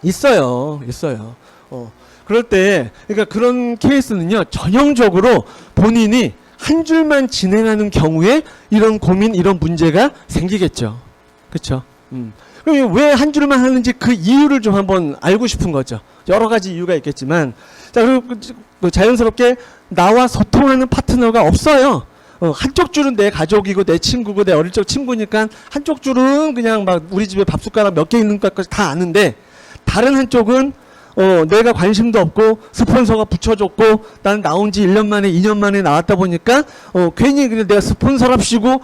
있어요. 그럴 때 그러니까 그런 케이스는요. 전형적으로 본인이 한 줄만 진행하는 경우에 이런 고민, 이런 문제가 생기겠죠. 그렇죠? 그럼 왜 한 줄만 하는지 그 이유를 좀 한번 알고 싶은 거죠. 여러 가지 이유가 있겠지만 자, 그리고 자연스럽게 나와 소통하는 파트너가 없어요. 한쪽 줄은 내 가족이고 내 친구고 내 어릴 적 친구니까 한쪽 줄은 그냥 막 우리 집에 밥 숟가락 몇 개 있는 것까지 다 아는데 다른 한쪽은 내가 관심도 없고 스폰서가 붙여줬고 나는 나온 지 1년 만에 2년 만에 나왔다 보니까 괜히 그냥 내가 스폰서랍시고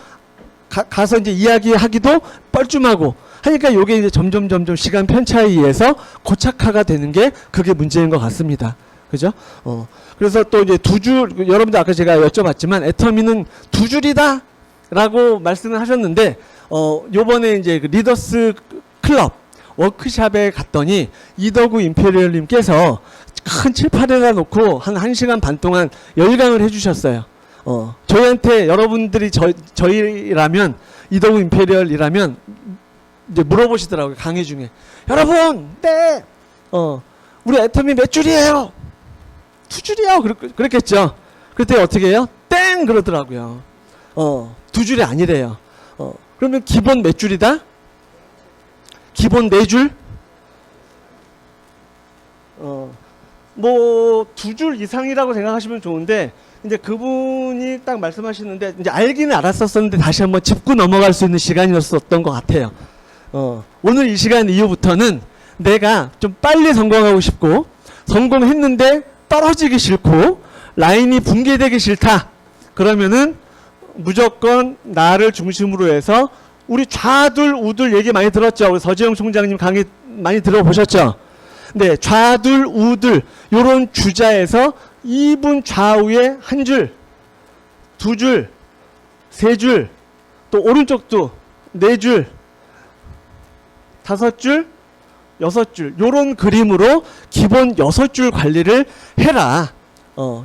가서 이제 이야기하기도 뻘쭘하고 하니까 요게 이제 점점 시간 편차에 의해서 고착화가 되는 게 그게 문제인 것 같습니다. 그죠? 그래서 또 이제 여러분들 아까 제가 여쭤봤지만 애터미는 두 줄이다 라고 말씀을 하셨는데, 요번에 이제 그 리더스 클럽 워크샵에 갔더니 이더구 임페리얼님께서 큰 칠판에다 놓고 한 1시간 반 동안 열강을 해주셨어요. 저희한테 여러분들이 저희라면 이더구 임페리얼이라면 이제 물어보시더라고요. 강의 중에 여러분, 네, 우리 애터미 몇 줄이에요? 2줄이요. 그랬겠죠. 그때 어떻게 해요? 땡 그러더라고요. 2줄이 아니래요. 그러면 기본 몇 줄이다? 기본 4줄? 뭐 2줄 이상이라고 생각하시면 좋은데, 이제 그분이 딱 말씀하시는데 이제 알기는 알았었는데 다시 한번 짚고 넘어갈 수 있는 시간이었던 것 같아요. 오늘 이 시간 이후부터는 내가 좀 빨리 성공하고 싶고, 성공했는데 떨어지기 싫고, 라인이 붕괴되기 싫다. 그러면은 무조건 나를 중심으로 해서, 우리 좌둘 우둘 얘기 많이 들었죠. 우리 서재영 총장님 강의 많이 들어보셨죠. 네, 좌둘 우둘 요런 주자에서 2분 좌우에 1줄, 2줄, 3줄, 또 오른쪽도 4줄, 5줄, 6줄 요런 그림으로 기본 6줄 관리를 해라.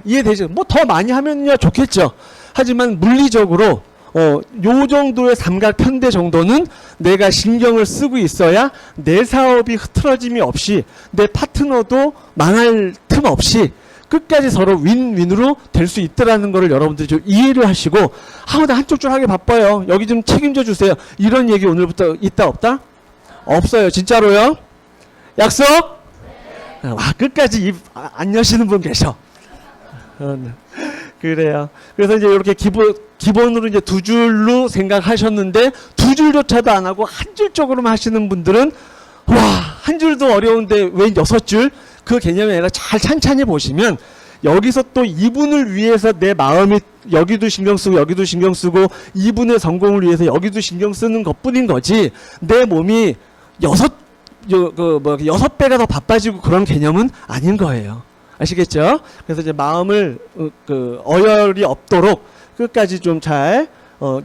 이해되죠? 뭐 더 많이 하면야 좋겠죠. 하지만 물리적으로 요 정도의 삼각 편대 정도는 내가 신경을 쓰고 있어야 내 사업이 흐트러짐이 없이, 내 파트너도 망할 틈 없이 끝까지 서로 윈윈으로 될 수 있다라는 거를 여러분들이 좀 이해를 하시고, 나 한쪽 줄 하기 바빠요. 여기 좀 책임져 주세요. 이런 얘기 오늘부터 있다 없다? 없어요. 진짜로요? 약속? 와, 끝까지 입 안 여시는 분 계셔. 그래요. 그래서 이제 이렇게 기본으로 이제 2줄로 생각하셨는데 2줄조차도 안 하고 1줄 쪽으로만 하시는 분들은, 와, 1줄도 어려운데 왜 6줄? 그 개념이 아니라 잘 찬찬히 보시면 여기서 또 이분을 위해서 내 마음이 여기도 신경 쓰고 여기도 신경 쓰고 이분의 성공을 위해서 여기도 신경 쓰는 것뿐인 거지, 내 몸이 6배가 더 바빠지고 그런 개념은 아닌 거예요. 아시겠죠? 그래서 이제 마음을 어열이 없도록 끝까지 좀 잘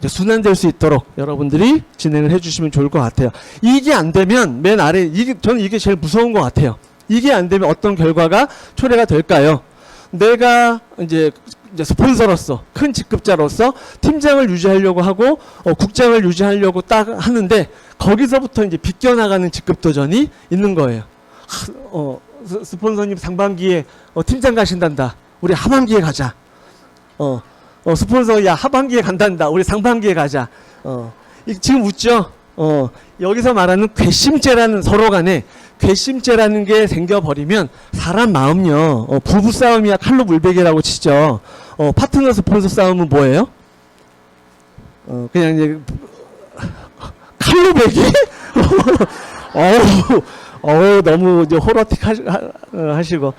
순환될 수 있도록 여러분들이 진행을 해주시면 좋을 것 같아요. 이게 안 되면 맨 아래, 저는 이게 제일 무서운 것 같아요. 이게 안 되면 어떤 결과가 초래가 될까요? 내가 이제 스폰서로서, 큰 직급자로서 팀장을 유지하려고 하고 국장을 유지하려고 딱 하는데 거기서부터 이제 비껴나가는 직급 도전이 있는 거예요. 스폰서님 상반기에 팀장 가신단다. 우리 하반기에 가자. 스폰서, 야, 하반기에 간단다. 우리 상반기에 가자. 지금 웃죠? 여기서 말하는 괘씸죄라는, 서로 간에 괘씸죄라는 게 생겨버리면 사람 마음요, 부부 싸움이야 칼로 물베기라고 치죠. 파트너 스폰서 싸움은 뭐예요? 그냥 이제 칼로 베기? 너무 이제 호러틱 하시고.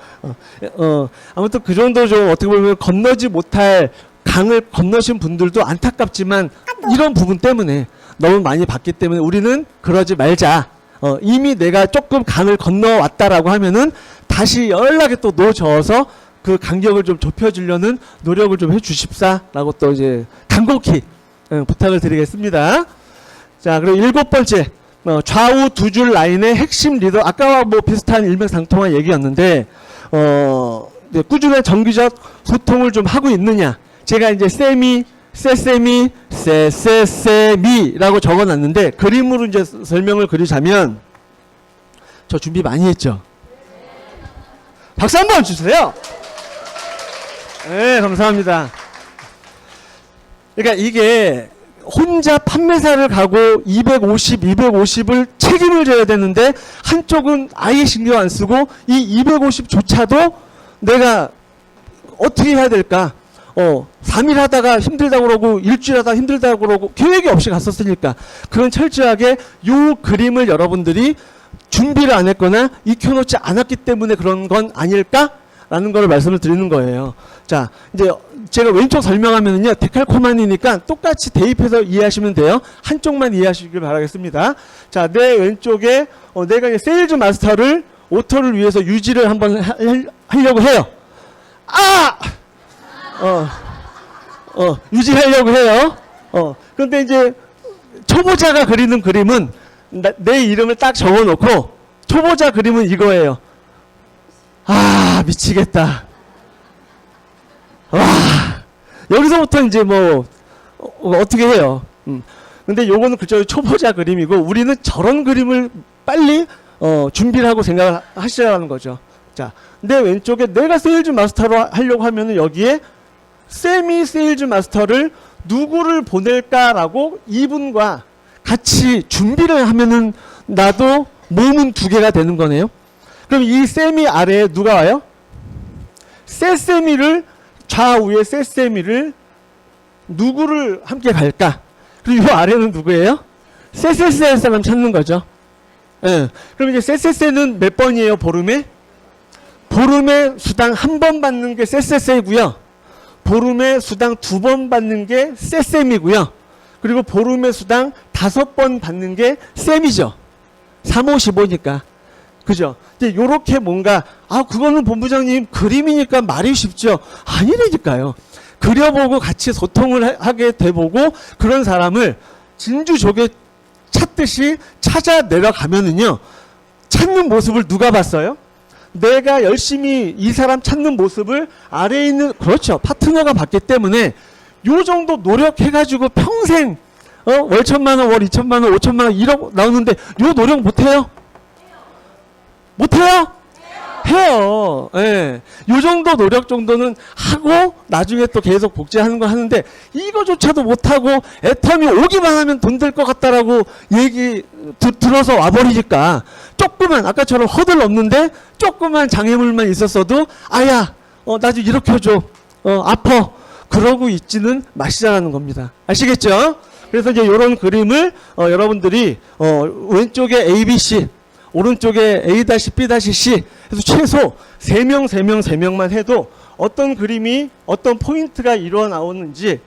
아무튼 그 정도 좀 어떻게 보면 건너지 못할 강을 건너신 분들도 안타깝지만 이런 부분 때문에 너무 많이 봤기 때문에 우리는 그러지 말자. 이미 내가 조금 강을 건너왔다라고 하면은 다시 연락에 또 노져서 그 간격을 좀 좁혀주려는 노력을 좀 해주십사라고 또 이제 간곡히 부탁을 드리겠습니다. 자, 그리고 7번째. 좌우 2줄 라인의 핵심 리더, 아까와 뭐 비슷한 일맥상통한 얘기였는데, 꾸준한 정기적 소통을 좀 하고 있느냐. 제가 이제 세세미라고 적어 놨는데, 그림으로 이제 설명을 그리자면, 저 준비 많이 했죠? 박수 한번 주세요! 네, 감사합니다. 그러니까 이게, 혼자 판매사를 가고 250을 책임을 져야 되는데 한쪽은 아예 신경 안 쓰고 이 250조차도 내가 어떻게 해야 될까? 3일 하다가 힘들다고 그러고 일주일 하다가 힘들다고 그러고 계획이 없이 갔었으니까 그건 철저하게 요 그림을 여러분들이 준비를 안 했거나 익혀놓지 않았기 때문에 그런 건 아닐까? 라는 걸 말씀을 드리는 거예요. 자, 이제 제가 왼쪽 설명하면은요, 데칼코마니니까 똑같이 대입해서 이해하시면 돼요. 한쪽만 이해하시길 바라겠습니다. 자, 내 왼쪽에 내가 이제 세일즈 마스터를 오토를 위해서 유지를 한번 하려고 해요. 아! 유지하려고 해요. 그런데 이제 초보자가 그리는 그림은 내 이름을 딱 적어놓고 초보자 그림은 이거예요. 아, 미치겠다. 와, 여기서부터 이제 뭐 어떻게 해요. 근데 요거는 그쪽 초보자 그림이고 우리는 저런 그림을 빨리 준비를 하고 생각을 하시라는 거죠. 자, 내 왼쪽에 내가 세일즈 마스터로 하려고 하면은 여기에 세미 세일즈 마스터를 누구를 보낼까라고 이분과 같이 준비를 하면은 나도 몸은 두 개가 되는 거네요. 그럼 이 세미 아래에 누가 와요? 세세미를 좌우에 세세미를 누구를 함께 갈까? 그리고 이 아래는 누구예요? 세세세 사람 찾는 거죠. 예. 그럼 이제 세세세는 몇 번이에요, 보름에? 보름에 수당 한 번 받는 게 세세세고요. 보름에 수당 2번 받는 게 세셈이고요. 그리고 보름에 수당 5번 받는 게 셈이죠. 3, 5, 15니까. 그죠? 이제 요렇게 뭔가, 그거는 본부장님 그림이니까 말이 쉽죠. 아니라니까요. 그려보고 같이 소통을 하게 돼보고 그런 사람을 진주조개 찾듯이 찾아 내려가면은요, 찾는 모습을 누가 봤어요? 내가 열심히 이 사람 찾는 모습을 아래에 있는, 그렇죠, 파트너가 봤기 때문에 요 정도 노력해가지고 평생 월 1,000만 원, 월 2,000만 원, 5,000만 원 1억 나오는데 요 노력 못해요? 못해요? 해요. 예. 요 정도 노력 정도는 하고 나중에 또 계속 복제하는 거 하는데 이거조차도 못하고 애텀이 오기만 하면 돈 될 것 같다라고 얘기 들어서 와버리니까 조그만, 아까처럼 허들 없는데 조그만 장애물만 있었어도 아야, 나 좀 이렇게 해줘. 아파. 그러고 있지는 마시자라는 겁니다. 아시겠죠? 그래서 이제 요런 그림을 여러분들이 왼쪽에 ABC, 오른쪽에 A-B-C 해서 최소 3명만 해도 어떤 그림이 어떤 포인트가 일어 나오는지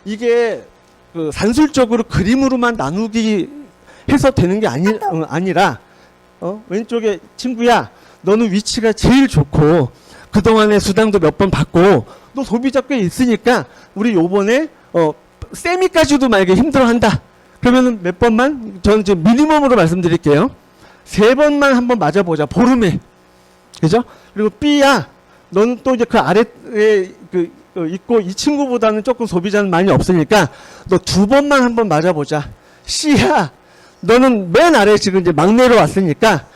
이게 그 산술적으로 그림으로만 나누기 해서 되는 게 아니라 왼쪽에 친구야, 너는 위치가 제일 좋고 그동안에 수당도 몇 번 받고 너 소비자 꽤 있으니까 우리 요번에 세미까지도 만약에 힘들어한다. 그러면은 몇 번만, 저는 지금 미니멈으로 말씀드릴게요. 3번만 한번 맞아보자. 보름에. 그죠? 그리고 B야, 너는 또 이제 그 아래에 있고 이 친구보다는 조금 소비자는 많이 없으니까 너 2번만 한번 맞아보자. C야, 너는 맨 아래에 지금 이제 막내로 왔으니까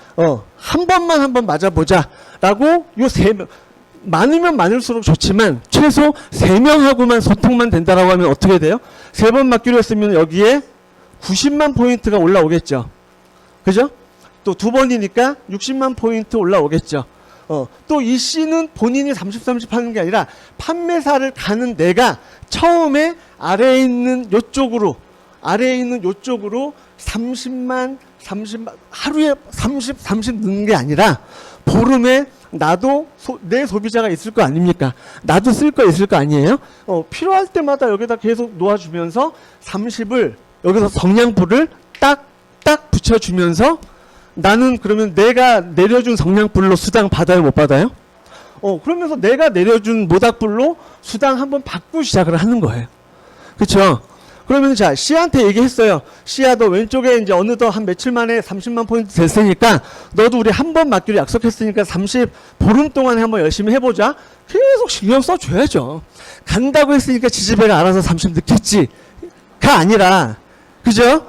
한 번만 한번 맞아보자. 라고 요 3명. 많으면 많을수록 좋지만 최소 3명하고만 소통만 된다라고 하면 어떻게 돼요? 3번 맞기로 했으면 여기에 90만 포인트가 올라오겠죠. 그죠? 또 2번이니까 60만 포인트 올라오겠죠. 또 이 C는 본인이 30 하는 게 아니라 판매사를 가는 내가 처음에 아래에 있는 요쪽으로 30만 하루에 30 넣는 게 아니라 보름에 나도 내 소비자가 있을 거 아닙니까? 나도 쓸 거 있을 거 아니에요? 필요할 때마다 여기다 계속 놓아주면서 30을 여기서 성냥불을 딱 붙여주면서 나는 그러면 내가 내려준 성냥불로 수당 받아요, 못 받아요? 그러면서 내가 내려준 모닥불로 수당 한번 받고 시작을 하는 거예요. 그쵸? 그러면 자, C한테 얘기했어요. C야, 너 왼쪽에 이제 어느덧 한 며칠 만에 30만 포인트 됐으니까 너도 우리 한 번 맞기로 약속했으니까 30 보름 동안에 한번 열심히 해보자. 계속 신경 써줘야죠. 간다고 했으니까 지지배가 알아서 30 넣겠지가 아니라, 그죠?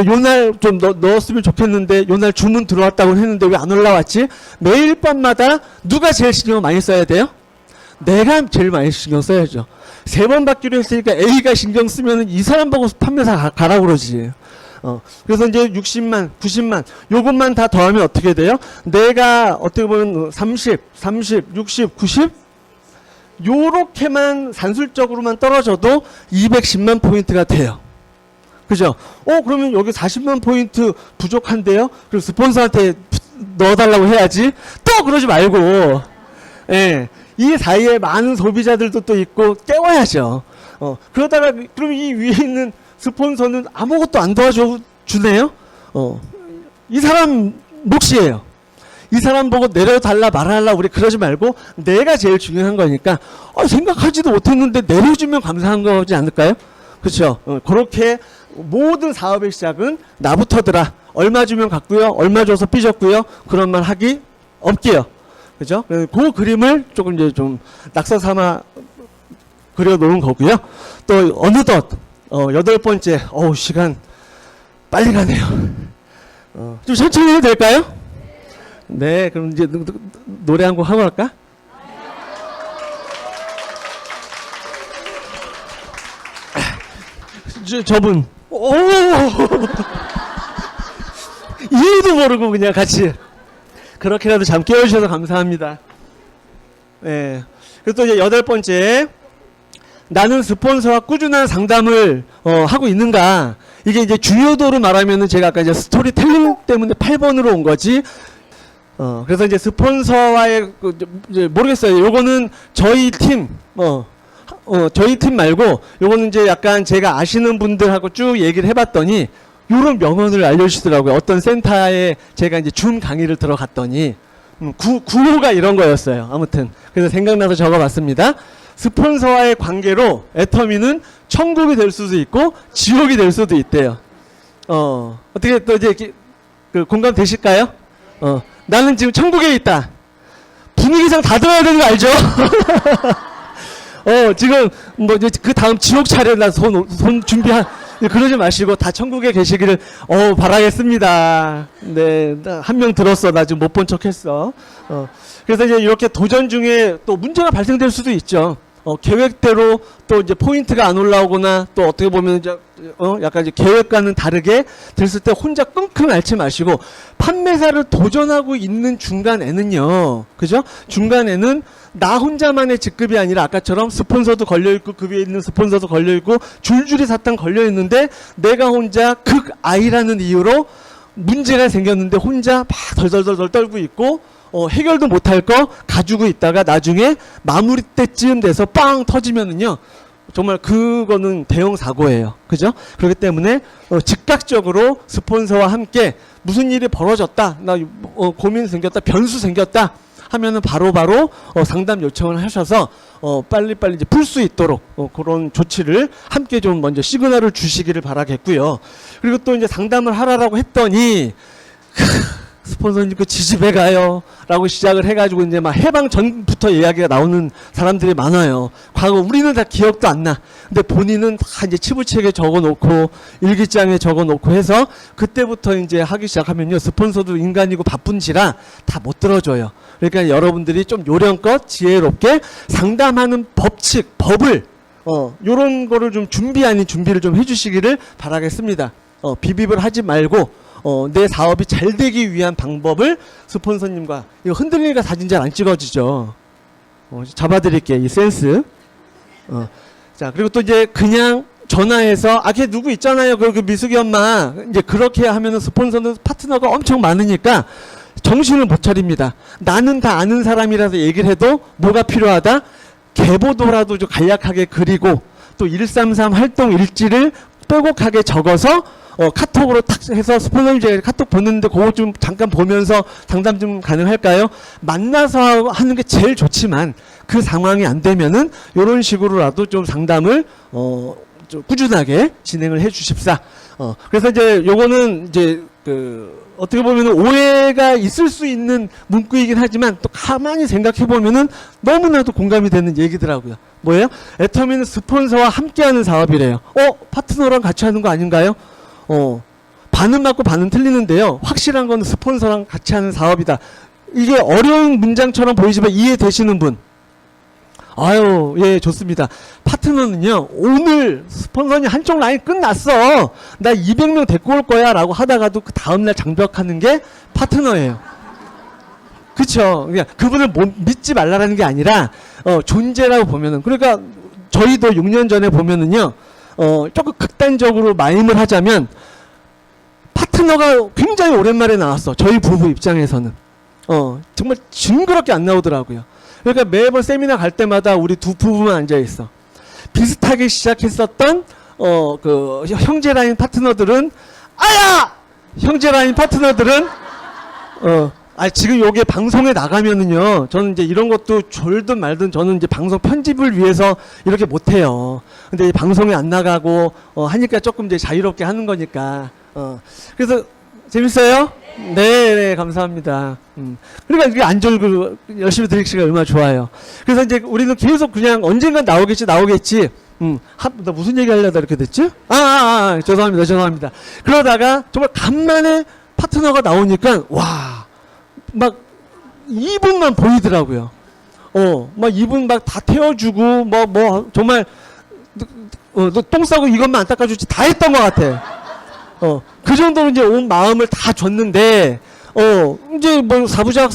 요날 좀 넣었으면 좋겠는데 요날 주문 들어왔다고 했는데 왜 안 올라왔지? 매일 밤마다 누가 제일 신경을 많이 써야 돼요? 내가 제일 많이 신경 써야죠. 3번 받기로 했으니까 A가 신경 쓰면은 이 사람 보고 판매사 가라고 그러지. 그래서 이제 60만, 90만, 요것만 다 더하면 어떻게 돼요? 내가 어떻게 보면 30, 60, 90? 요렇게만 산술적으로만 떨어져도 210만 포인트가 돼요. 그죠? 그러면 여기 40만 포인트 부족한데요? 그리고 스폰서한테 넣어달라고 해야지. 또 그러지 말고, 예. 이 사이에 많은 소비자들도 또 있고 깨워야죠. 그러다가 그럼 이 위에 있는 스폰서는 아무것도 안 도와주네요. 이 사람 몫이에요. 이 사람 보고 내려달라 말할라 우리 그러지 말고 내가 제일 중요한 거니까 생각하지도 못했는데 내려주면 감사한 거지 않을까요? 그렇죠. 그렇게 모든 사업의 시작은 나부터더라. 얼마 주면 갔고요. 얼마 줘서 삐졌고요. 그런 말 하기 없게요. 그죠? 그 그림을 조금 이제 좀 낙서 삼아 그려놓은 거고요. 또 어느덧 8번째 시간 빨리 가네요. 좀 천천히 해도 될까요? 네, 그럼 이제 노래 한 곡 하고 할까? 저분 이유도 모르고 그냥 같이 그렇게라도 잠 깨워주셔서 감사합니다. 네. 그리고 또 이제 8번째 나는 스폰서와 꾸준한 상담을 하고 있는가. 이게 이제 중요도로 말하면은 제가 아까 이제 스토리텔링 때문에 8번으로 온 거지. 그래서 이제 스폰서와의 이제 모르겠어요. 요거는 저희 팀 저희 팀 말고 요거는 이제 약간 제가 아시는 분들하고 쭉 얘기를 해봤더니 요런 명언을 알려주시더라고요. 어떤 센터에 제가 이제 줌 강의를 들어갔더니 구호가 이런 거였어요. 아무튼 그래서 생각나서 적어봤습니다. 스폰서와의 관계로 애터미는 천국이 될 수도 있고 지옥이 될 수도 있대요. 어떻게 또 이제 그 공감 되실까요? 나는 지금 천국에 있다. 분위기상 다 들어야 되는 거 알죠? 지금 뭐 이제 그 다음 지옥 차례나 손 준비한 그러지 마시고 다 천국에 계시기를 바라겠습니다. 네, 한 명 들었어. 나 지금 못 본 척했어. 그래서 이제 이렇게 도전 중에 또 문제가 발생될 수도 있죠. 계획대로 또 이제 포인트가 안 올라오거나 또 어떻게 보면 이제 약간 이제 계획과는 다르게 됐을 때 혼자 끙끙 앓지 마시고 판매사를 도전하고 있는 중간에는요, 그죠? 중간에는 나 혼자만의 직급이 아니라 아까처럼 스폰서도 걸려있고 그 위에 있는 스폰서도 걸려있고 줄줄이 사탕 걸려있는데 내가 혼자 극아이라는 이유로 문제가 생겼는데 혼자 막 덜덜덜 떨고 있고 해결도 못할 거 가지고 있다가 나중에 마무리 때쯤 돼서 빵 터지면은요 정말 그거는 대형 사고예요. 그죠? 그렇기 때문에 즉각적으로 스폰서와 함께 무슨 일이 벌어졌다, 나 고민 생겼다, 변수 생겼다 하면은 바로바로 상담 요청을 하셔서 빨리빨리 이제 풀 수 있도록 그런 조치를 함께 좀 먼저 시그널을 주시기를 바라겠고요. 그리고 또 이제 상담을 하라고 했더니 스폰서님 그 지집에 가요 라고 시작을 해가지고 이제 막 해방 전부터 이야기가 나오는 사람들이 많아요. 과거 우리는 다 기억도 안 나. 근데 본인은 다 이제 치부책에 적어놓고 일기장에 적어놓고 해서 그때부터 이제 하기 시작하면요 스폰서도 인간이고 바쁜지라 다 못 들어줘요. 그러니까 여러분들이 좀 요령껏 지혜롭게 상담하는 법칙, 법을 요런 거를 좀 준비 아닌 준비를 좀 해주시기를 바라겠습니다. 비비을 하지 말고 내 사업이 잘 되기 위한 방법을 스폰서님과 이거 흔들리니까 사진 잘 안 찍어지죠. 잡아드릴게 이 센스. 자 그리고 또 이제 그냥 전화해서 걔 누구 있잖아요. 그 미숙이 엄마 이제 그렇게 하면은 스폰서는 파트너가 엄청 많으니까 정신을 못 차립니다. 나는 다 아는 사람이라서 얘기를 해도 뭐가 필요하다? 계보도라도 좀 간략하게 그리고 또 133 활동 일지를 빼곡하게 적어서 카톡으로 탁 해서 스폰서님 제가 카톡 보냈는데 그거 좀 잠깐 보면서 상담 좀 가능할까요? 만나서 하는 게 제일 좋지만 그 상황이 안 되면은 이런 식으로라도 좀 상담을 좀 꾸준하게 진행을 해 주십사. 그래서 이제 요거는 이제 어떻게 보면 오해가 있을 수 있는 문구이긴 하지만 또 가만히 생각해 보면은 너무나도 공감이 되는 얘기더라고요. 뭐예요? 애터미는 스폰서와 함께하는 사업이래요. 파트너랑 같이 하는 거 아닌가요? 반은 맞고 반은 틀리는데요. 확실한 건 스폰서랑 같이 하는 사업이다. 이게 어려운 문장처럼 보이지만 이해되시는 분? 아유, 예, 좋습니다. 파트너는요, 오늘 스폰서님 한쪽 라인 끝났어. 나 200명 데리고 올 거야. 라고 하다가도 그 다음날 장벽하는 게 파트너예요. 그쵸. 그냥 그분을 믿지 말라는 게 아니라, 존재라고 보면은. 그러니까 저희도 6년 전에 보면은요, 조금 극단적으로 마임을 하자면, 파트너가 굉장히 오랜만에 나왔어. 저희 부부 입장에서는. 정말 징그럽게 안 나오더라고요. 그러니까 매번 세미나 갈 때마다 우리 두 부부만 앉아있어. 비슷하게 시작했었던, 그, 형제라인 파트너들은, 아야! 형제라인 파트너들은, 지금 요게 방송에 나가면은요, 저는 이제 이런 것도 졸든 말든 저는 이제 방송 편집을 위해서 이렇게 못해요. 근데 이 방송에 안 나가고, 하니까 조금 이제 자유롭게 하는 거니까, 그래서, 재밌어요? 네, 감사합니다. 그러니까 이게 안 졸고 열심히 들으시기가 얼마나 좋아요. 그래서 이제 우리는 계속 그냥 언젠간 나오겠지. 나 무슨 얘기 하려다 이렇게 됐지? 죄송합니다. 그러다가 정말 간만에 파트너가 나오니까, 와, 막 2분만 보이더라고요. 막 2분 막 다 태워주고, 정말, 너 똥 싸고 이것만 안 닦아주지 다 했던 것 같아. 그 정도로 이제 온 마음을 다 줬는데, 이제 뭐 사부작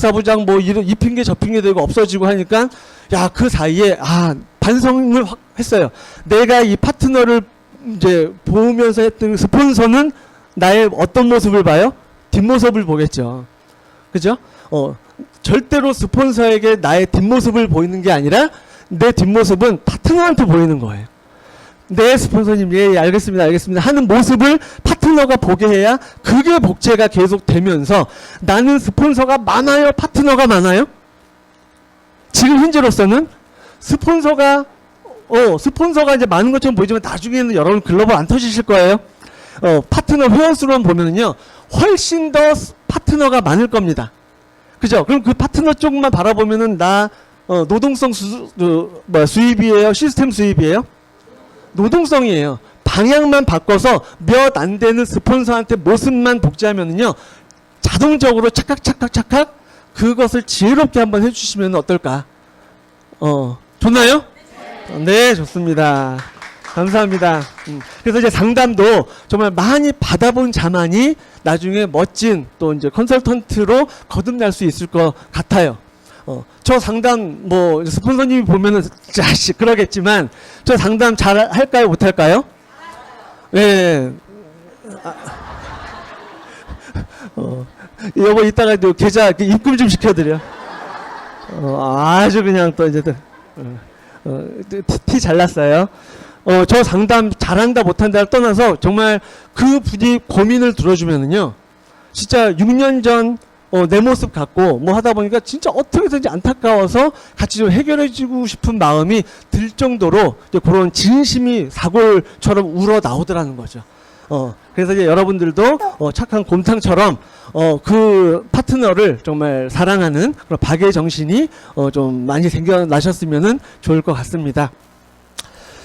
이 핑계 저 핑계 대고 없어지고 하니까, 야, 그 사이에, 반성을 확 했어요. 내가 이 파트너를 이제 보면서 했던 스폰서는 나의 어떤 모습을 봐요? 뒷모습을 보겠죠. 그죠? 절대로 스폰서에게 나의 뒷모습을 보이는 게 아니라, 내 뒷모습은 파트너한테 보이는 거예요. 네, 스폰서님, 예, 알겠습니다. 하는 모습을 파트너가 보게 해야 그게 복제가 계속 되면서 나는 스폰서가 많아요? 파트너가 많아요? 지금 현재로서는 스폰서가 이제 많은 것처럼 보이지만 나중에는 여러분 글로벌 안 터지실 거예요. 파트너 회원수로만 보면은요, 훨씬 더 파트너가 많을 겁니다. 그죠? 그럼 그 파트너 쪽만 바라보면은 노동성 수입이에요? 시스템 수입이에요? 노동성이에요. 방향만 바꿔서 몇 안 되는 스폰서한테 모습만 복제하면은요, 자동적으로 착각 그것을 지혜롭게 한번 해주시면 어떨까? 좋나요? 네, 좋습니다. 감사합니다. 그래서 이제 상담도 정말 많이 받아본 자만이 나중에 멋진 또 이제 컨설턴트로 거듭날 수 있을 것 같아요. 저 상담 스폰서님이 보면은 자식 그러겠지만 저 상담 잘 할까요, 못 할까요? 예. 여보 이따가 계좌 입금 좀 시켜드려. 아주 그냥 또 이제 티 잘났어요. 저 상담 잘한다 못한다를 떠나서 정말 그 분이 고민을 들어주면은요, 진짜 6년 전 내 모습 갖고 하다 보니까 진짜 어떻게든지 안타까워서 같이 좀 해결해주고 싶은 마음이 들 정도로 이제 그런 진심이 사골처럼 우러 나오더라는 거죠. 그래서 이제 여러분들도 착한 곰탕처럼 그 파트너를 정말 사랑하는 그런 박의 정신이 좀 많이 생겨나셨으면 좋을 것 같습니다.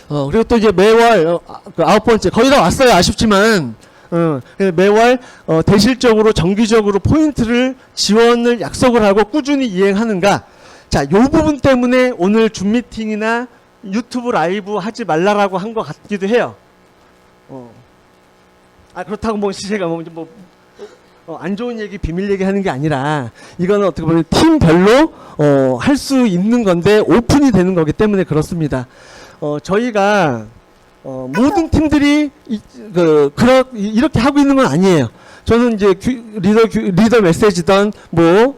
그리고 또 이제 매월 그 9번째 거의 다 왔어요. 아쉽지만 매월 대실적으로 정기적으로 포인트를 지원을 약속을 하고 꾸준히 이행하는가. 자, 요 부분 때문에 오늘 줌 미팅이나 유튜브 라이브 하지 말라라고 한 것 같기도 해요. 그렇다고 제가 안 좋은 얘기, 비밀 얘기 하는 게 아니라, 이거는 어떻게 보면 팀별로 할 수 있는 건데 오픈이 되는 거기 때문에 그렇습니다. 저희가 모든 팀들이 이렇게 하고 있는 건 아니에요. 저는 이제 리더 메시지든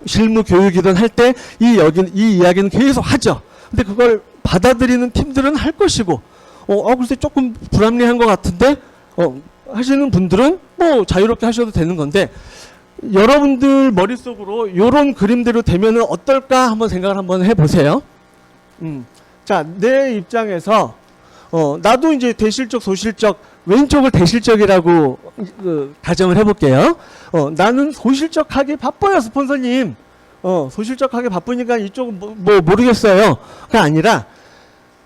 실무 교육이든 할 때 이 이야기는 계속 하죠. 근데 그걸 받아들이는 팀들은 할 것이고, 글쎄 조금 불합리한 것 같은데, 하시는 분들은 자유롭게 하셔도 되는 건데, 여러분들 머릿속으로 이런 그림대로 되면은 어떨까 한번 생각을 한번 해보세요. 자, 내 입장에서 나도 이제 대실적, 소실적, 왼쪽을 대실적이라고 가정을 해볼게요. 나는 소실적하게 바빠요, 스폰서님. 소실적하게 바쁘니까 이쪽은 모르겠어요가 아니라,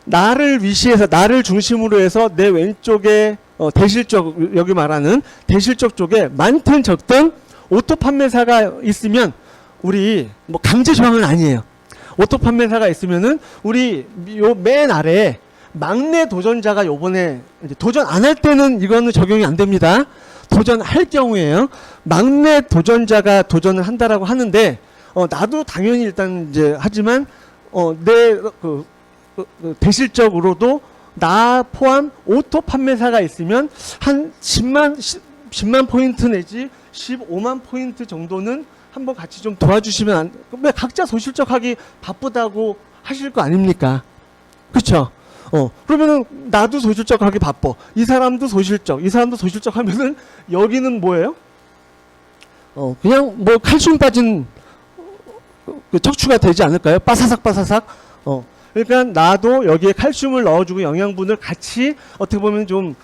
나를 위시해서, 나를 중심으로 해서 내 왼쪽에 대실적, 여기 말하는 대실적 쪽에 많든 적든 오토 판매사가 있으면, 우리 강제 조항은 아니에요. 오토 판매사가 있으면은 우리 요 맨 아래에 막내 도전자가 요번에 이제 도전 안 할 때는 이거는 적용이 안 됩니다. 도전할 경우에요. 막내 도전자가 도전을 한다라고 하는데, 나도 당연히 일단 이제 하지만 내 대실적으로도 나 포함 오토 판매사가 있으면 한 10만 포인트 내지 15만 포인트 정도는 한번 같이 좀 도와주시면 왜 각자 소실적하기 바쁘다고 하실 거 아닙니까? 그쵸? 그러면은 나도 소실적하기 바빠. 이 사람도 소실적, 이 사람도 소실적 하면은 여기는 뭐예요? 그냥 뭐 칼슘 빠진 그 척추가 되지 않을까요? 빠사삭 빠사삭. 그러니까 나도 여기에 칼슘을 넣어주고 영양분을 같이 어떻게 보면 좀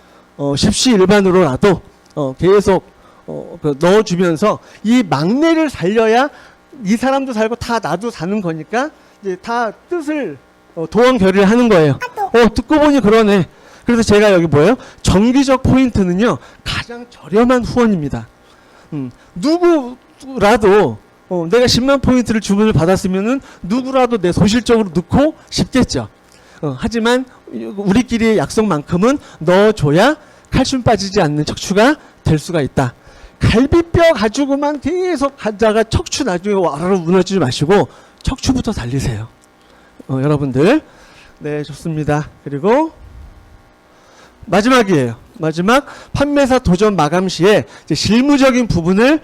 십시일반으로라도 계속 그 넣어주면서 이 막내를 살려야 이 사람도 살고 다 나도 사는 거니까 이제 다 뜻을 도원 결의를 하는 거예요. 듣고 보니 그러네. 그래서 제가 여기 뭐예요? 정기적 포인트는요 가장 저렴한 후원입니다. 누구라도 내가 10만 포인트를 주문을 받았으면은 누구라도 내 소실적으로 넣고 싶겠죠. 하지만 우리끼리의 약속만큼은 넣어줘야 칼슘 빠지지 않는 척추가 될 수가 있다. 갈비뼈 가지고만 계속 가다가 척추 나중에 와르르 무너지지 마시고 척추부터 달리세요. 여러분들. 네, 좋습니다. 그리고 마지막이에요. 마지막 판매사 도전 마감 시에 이제 실무적인 부분을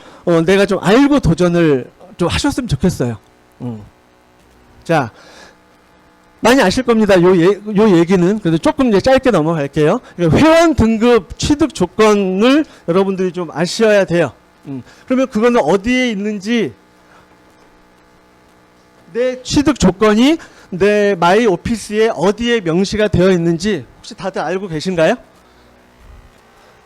내가 좀 알고 도전을 좀 하셨으면 좋겠어요. 자, 많이 아실 겁니다. 요 얘기는 그래도 조금 이제 짧게 넘어갈게요. 회원 등급 취득 조건을 여러분들이 좀 아셔야 돼요. 그러면 그거는 어디에 있는지 내 취득 조건이 내 마이 오피스에 어디에 명시가 되어 있는지 혹시 다들 알고 계신가요?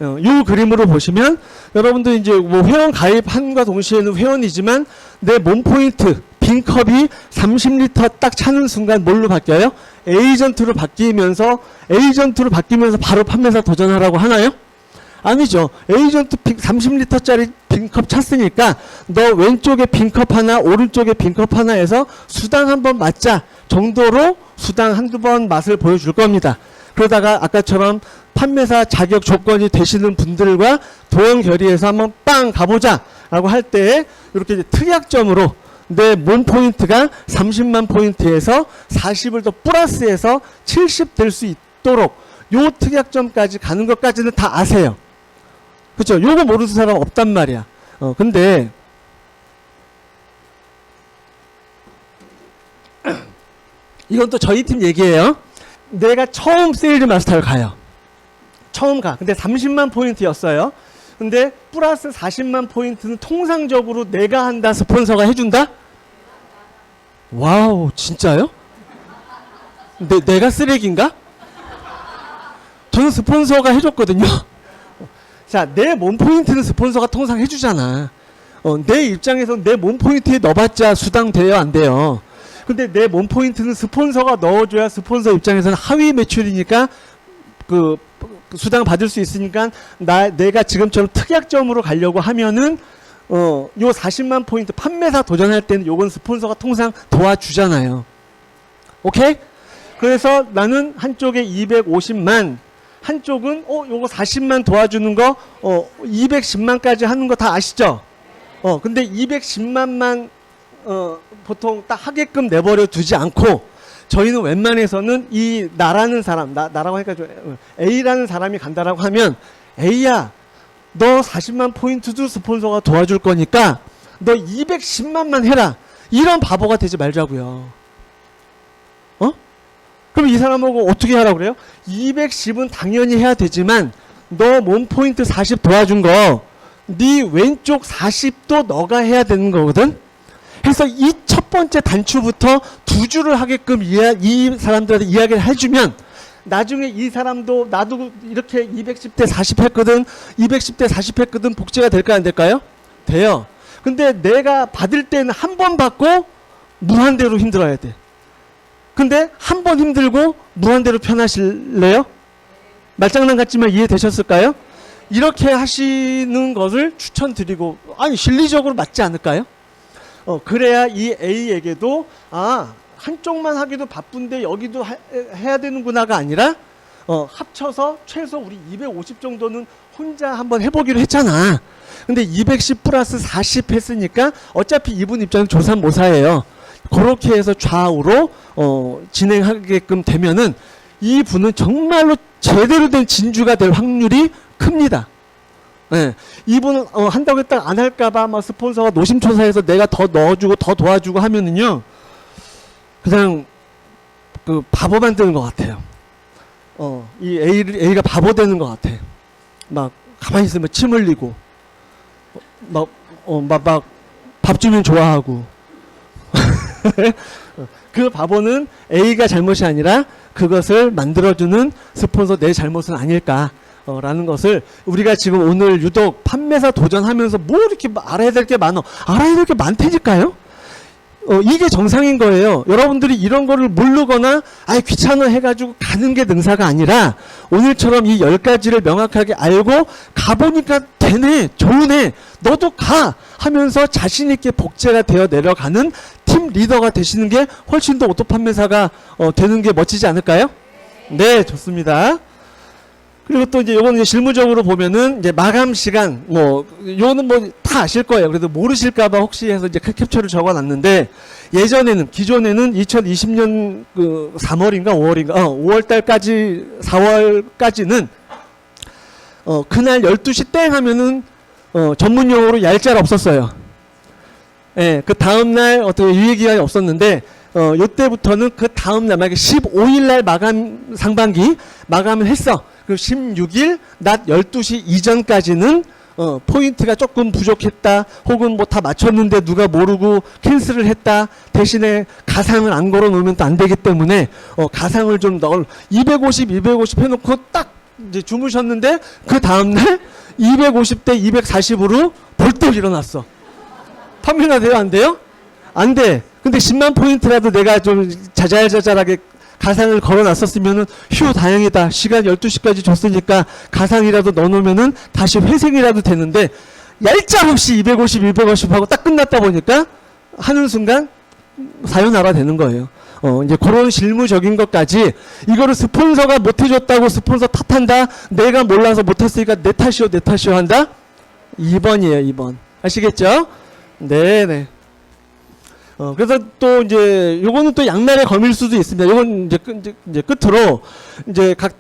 이 그림으로 보시면 여러분들 이제 뭐 회원 가입한과 동시에는 회원이지만 내 몸 포인트 빈컵이 30리터 딱 차는 순간 뭘로 바뀌어요? 에이전트로 바뀌면서 바로 판매사 도전하라고 하나요? 아니죠. 에이전트 30리터짜리 빈컵 찼으니까 너 왼쪽에 빈컵 하나 오른쪽에 빈컵 하나 해서 수당 한번 맞자 정도로 수당 한두 번 맛을 보여줄 겁니다. 그러다가 아까처럼 판매사 자격 조건이 되시는 분들과 도형 결의해서 한번 빵 가보자 라고 할 때 이렇게 이제 특약점으로 내 몸 포인트가 30만 포인트에서 40을 더 플러스해서 70 될 수 있도록 요 특약점까지 가는 것까지는 다 아세요. 그쵸? 요거 모르는 사람 없단 말이야. 근데 이건 또 저희 팀 얘기예요. 내가 처음 세일즈 마스터를 가요. 처음 가. 근데 30만 포인트였어요. 근데 플러스 40만 포인트는 통상적으로 내가 한다, 스폰서가 해준다? 와우, 진짜요? 내가 쓰레기인가? 저는 스폰서가 해줬거든요. 자, 내 몸 포인트는 스폰서가 통상 해주잖아. 내 입장에서 내 몸 포인트에 넣어봤자 수당 돼요, 안 돼요? 근데 내 몸 포인트는 스폰서가 넣어줘야 스폰서 입장에서는 하위 매출이니까 그 수당 받을 수 있으니까 내가 지금처럼 특약점으로 가려고 하면은 요 40만 포인트 판매사 도전할 때는 요건 스폰서가 통상 도와주잖아요. 오케이? 그래서 나는 한쪽에 250만, 한쪽은 요거 40만 도와주는 거 210만까지 하는 거 다 아시죠? 근데 210만만 보통 딱 하게끔 내버려 두지 않고 저희는 웬만해서는 이 나라는 사람, 나라고 하니까 좀 A라는 사람이 간다라고 하면 A야, 너 40만 포인트도 스폰서가 도와줄 거니까 너 210만만 해라. 이런 바보가 되지 말자고요. 그럼 이 사람하고 어떻게 하라고 그래요? 210은 당연히 해야 되지만 너 몸 포인트 40 도와준 거 네 왼쪽 40도 너가 해야 되는 거거든. 해서 이 첫 번째 단추부터 두 줄을 하게끔 이 사람들한테 이야기를 해주면 나중에 이 사람도 나도 이렇게 210대 40 했거든, 210대 40 했거든, 복제가 될까요, 안 될까요? 돼요. 근데 내가 받을 때는 한 번 받고 무한대로 힘들어야 돼. 근데 한 번 힘들고 무한대로 편하실래요? 말장난 같지만 이해되셨을까요? 이렇게 하시는 것을 추천드리고, 아니 실리적으로 맞지 않을까요? 그래야 이 A에게도 한쪽만 하기도 바쁜데 여기도 해야 되는구나가 아니라 합쳐서 최소 우리 250 정도는 혼자 한번 해보기로 했잖아. 근데 210 플러스 40 했으니까 어차피 이분 입장은 조삼모사예요. 그렇게 해서 좌우로 진행하게끔 되면은 이 분은 정말로 제대로 된 진주가 될 확률이 큽니다. 예. 이분은 한다고 했다가 안 할까봐 막 스폰서가 노심초사해서 내가 더 넣어주고 더 도와주고 하면은요, 그냥 그 바보 만드는 것 같아요. 이 A가 바보 되는 것 같아. 막 가만히 있으면 침 흘리고, 막 밥 주면 좋아하고. 그 바보는 A가 잘못이 아니라 그것을 만들어주는 스폰서 내 잘못은 아닐까. 라는 것을 우리가 지금 오늘 유독 판매사 도전하면서 뭐 이렇게 알아야 될 게 많어. 알아야 될 게 많다니까요? 이게 정상인 거예요. 여러분들이 이런 거를 모르거나 아예 귀찮아 해가지고 가는 게 능사가 아니라 오늘처럼 이 10가지를 명확하게 알고 가보니까 되네, 좋으네, 너도 가 하면서 자신 있게 복제가 되어 내려가는 팀 리더가 되시는 게 훨씬 더 오토 판매사가 되는 게 멋지지 않을까요? 네, 좋습니다. 그리고 또 이제 요거는 이제 실무적으로 보면은 이제 마감 시간 요거는 뭐 다 아실 거예요. 그래도 모르실까봐 혹시 해서 이제 캡처를 적어놨는데 예전에는 기존에는 2020년 그 3월인가 5월인가 5월달까지 4월까지는 그날 12시 땡 하면은 전문 용어로 얄짤 없었어요. 예, 그 다음날 어떻게 유예기간이 없었는데 요때부터는 그 다음날 만약에 15일날 마감 상반기 마감을 했어. 그 16일 낮 12시 이전까지는 포인트가 조금 부족했다 혹은 뭐 다 맞췄는데 누가 모르고 캔슬을 했다 대신에 가상을 안 걸어 놓으면 또 안 되기 때문에 가상을 좀 넣을 250 해놓고 딱 이제 주무셨는데 그 다음날 250대 240으로 벌떡 일어났어. 판매가 돼요? 안 돼요? 안 돼. 근데 10만 포인트라도 내가 좀 자잘자잘하게 가상을 걸어놨었으면은 휴 다행이다. 시간 12시까지 줬으니까 가상이라도 넣어놓으면은 다시 회생이라도 되는데 얄짤없이 250 하고 딱 끝났다 보니까 하는 순간 사요나라 되는 거예요. 이제 그런 실무적인 것까지 이거를 스폰서가 못해줬다고 스폰서 탓한다. 내가 몰라서 못했으니까 내 탓이요 한다. 2번이에요 2번. 아시겠죠? 네네. 그래서 또 이제 요거는 또 양날의 검일 수도 있습니다. 요건 이제 끝으로 이제 각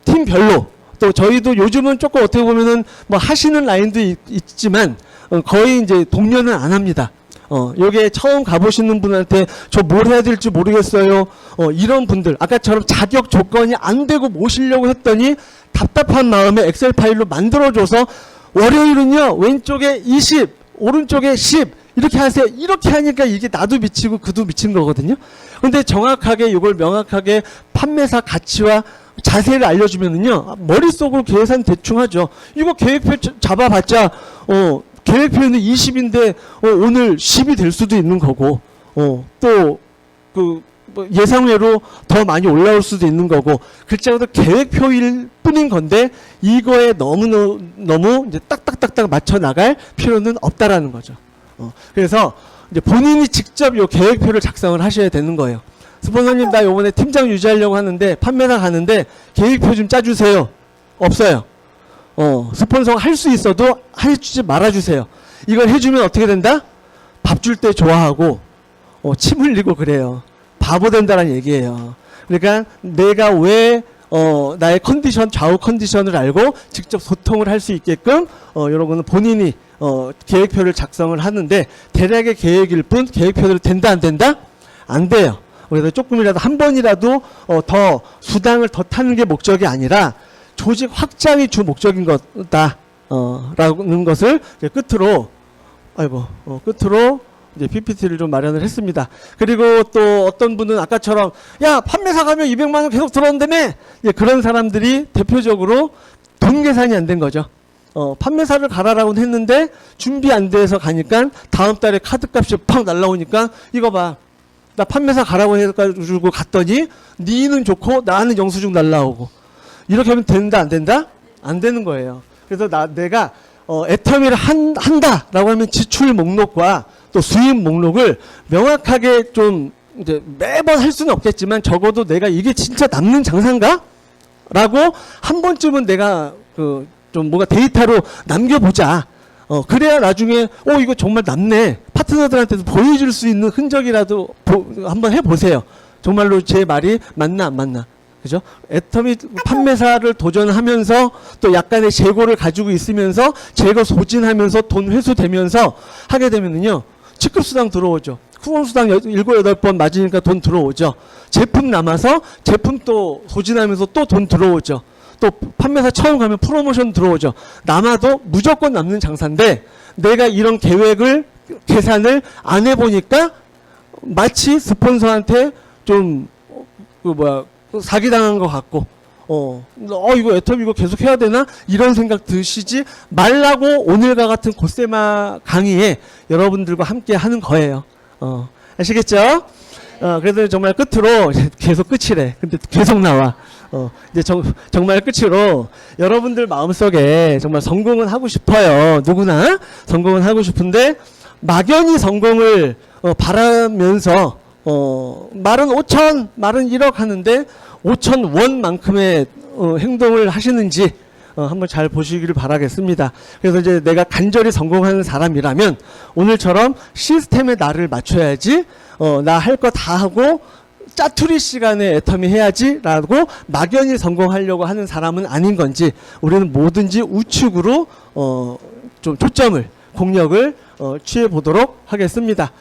팀별로 또 저희도 요즘은 조금 어떻게 보면은 뭐 하시는 라인도 있지만 거의 이제 독려는 안 합니다. 요게 처음 가보시는 분한테 저 뭘 해야 될지 모르겠어요. 이런 분들 아까처럼 자격 조건이 안 되고 모시려고 했더니 답답한 마음에 엑셀 파일로 만들어줘서 월요일은요 왼쪽에 20 오른쪽에 10 이렇게 하세요. 이렇게 하니까 이게 나도 미치고 그도 미친 거거든요. 근데 정확하게 이걸 명확하게 판매사 가치와 자세를 알려주면은요 머릿속으로 계산 대충 하죠. 이거 계획표 잡아봤자 계획표는 20인데 오늘 10이 될 수도 있는 거고 또 그 예상외로 더 많이 올라올 수도 있는 거고 글자도 계획표일 뿐인 건데 이거에 너무 이제 딱딱딱딱 맞춰 나갈 필요는 없다라는 거죠. 그래서 이제 본인이 직접 요 계획표를 작성을 하셔야 되는 거예요. 스폰서님 나 요번에 팀장 유지하려고 하는데 판매사 가는데 계획표 좀 짜주세요. 없어요. 스폰서가 할 수 있어도 해주지 말아주세요. 이걸 해주면 어떻게 된다? 밥 줄 때 좋아하고 침 흘리고 그래요. 바보 된다는 얘기예요. 그러니까 내가 왜 나의 컨디션 좌우 컨디션을 알고 직접 소통을 할 수 있게끔 여러분은 본인이 계획표를 작성을 하는데 대략의 계획일 뿐 계획표대로 된다 안 된다? 안 돼요. 그래서 조금이라도 한 번이라도 더 수당을 더 타는 게 목적이 아니라 조직 확장이 주 목적인 거다 라는 것을 이제 끝으로 이제 PPT를 좀 마련을 했습니다. 그리고 또 어떤 분은 아까처럼 야 판매사 가면 200만 원 계속 들어온다며 그런 사람들이 대표적으로 돈 계산이 안 된 거죠. 판매사를 가라라고는 했는데 준비 안 돼서 가니까 다음 달에 카드값이 팍 날라오니까 이거 봐. 나 판매사 가라고 해가지고 갔더니 니는 좋고 나는 영수증 날라오고 이렇게 하면 된다 안 된다? 안 되는 거예요. 그래서 내가 애터미를 한다라고 하면 지출 목록과 또 수입 목록을 명확하게 좀 이제 매번 할 수는 없겠지만 적어도 내가 이게 진짜 남는 장사인가? 라고 한 번쯤은 내가 좀 뭔가 데이터로 남겨보자. 그래야 나중에 이거 정말 남네. 파트너들한테도 보여줄 수 있는 흔적이라도 한번 해보세요. 정말로 제 말이 맞나 안 맞나. 그죠? 애터미 판매사를 도전하면서 또 약간의 재고를 가지고 있으면서 재고 소진하면서 돈 회수되면서 하게 되면은요, 직급수당 들어오죠. 후원수당 7, 8번 맞으니까 돈 들어오죠. 제품 남아서 제품 또 소진하면서 또 돈 들어오죠. 또 판매사 처음 가면 프로모션 들어오죠. 남아도 무조건 남는 장사인데 내가 이런 계획을 계산을 안 해보니까 마치 스폰서한테 좀 사기당한 것 같고 이거 애터미 이거 계속 해야 되나 이런 생각 드시지 말라고 오늘과 같은 고세마 강의에 여러분들과 함께 하는 거예요. 아시겠죠? 그래서 정말 끝으로 계속 끝이래. 근데 계속 나와. 이제 정말 끝으로 여러분들 마음속에 정말 성공은 하고 싶어요. 누구나 성공은 하고 싶은데 막연히 성공을 바라면서 말은 5천, 말은 1억 하는데 5천 원만큼의 행동을 하시는지 한번 잘 보시기를 바라겠습니다. 그래서 이제 내가 간절히 성공하는 사람이라면 오늘처럼 시스템에 나를 맞춰야지 나 할 거 다 하고 짜투리 시간에 애터미 해야지 라고 막연히 성공하려고 하는 사람은 아닌 건지 우리는 뭐든지 우측으로 좀 초점을 공력을 취해 보도록 하겠습니다.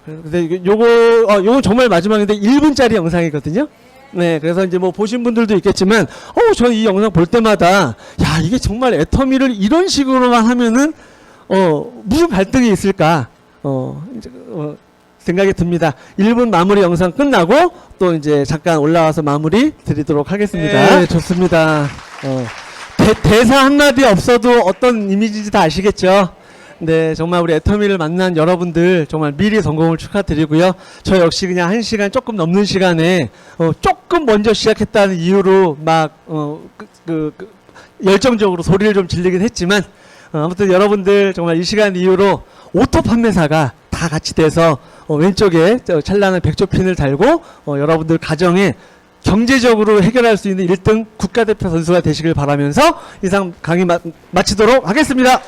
근데 요건 정말 마지막인데 1분짜리 영상이거든요. 네, 그래서 이제 뭐 보신 분들도 있겠지만, 저는 이 영상 볼 때마다, 야, 이게 정말 애터미를 이런 식으로만 하면은, 무슨 갈등이 있을까, 생각이 듭니다. 1분 마무리 영상 끝나고, 또 이제 잠깐 올라와서 마무리 드리도록 하겠습니다. 네, 좋습니다. 대사 한마디 없어도 어떤 이미지인지 다 아시겠죠? 네, 정말 우리 애터미를 만난 여러분들 정말 미리 성공을 축하드리고요. 저 역시 그냥 1시간 조금 넘는 시간에 조금 먼저 시작했다는 이유로 막 열정적으로 소리를 좀 질리긴 했지만 아무튼 여러분들 정말 이 시간 이후로 오토 판매사가 다 같이 돼서 왼쪽에 찬란한 백조핀을 달고 여러분들 가정에 경제적으로 해결할 수 있는 1등 국가대표 선수가 되시길 바라면서 이상 강의 마치도록 하겠습니다.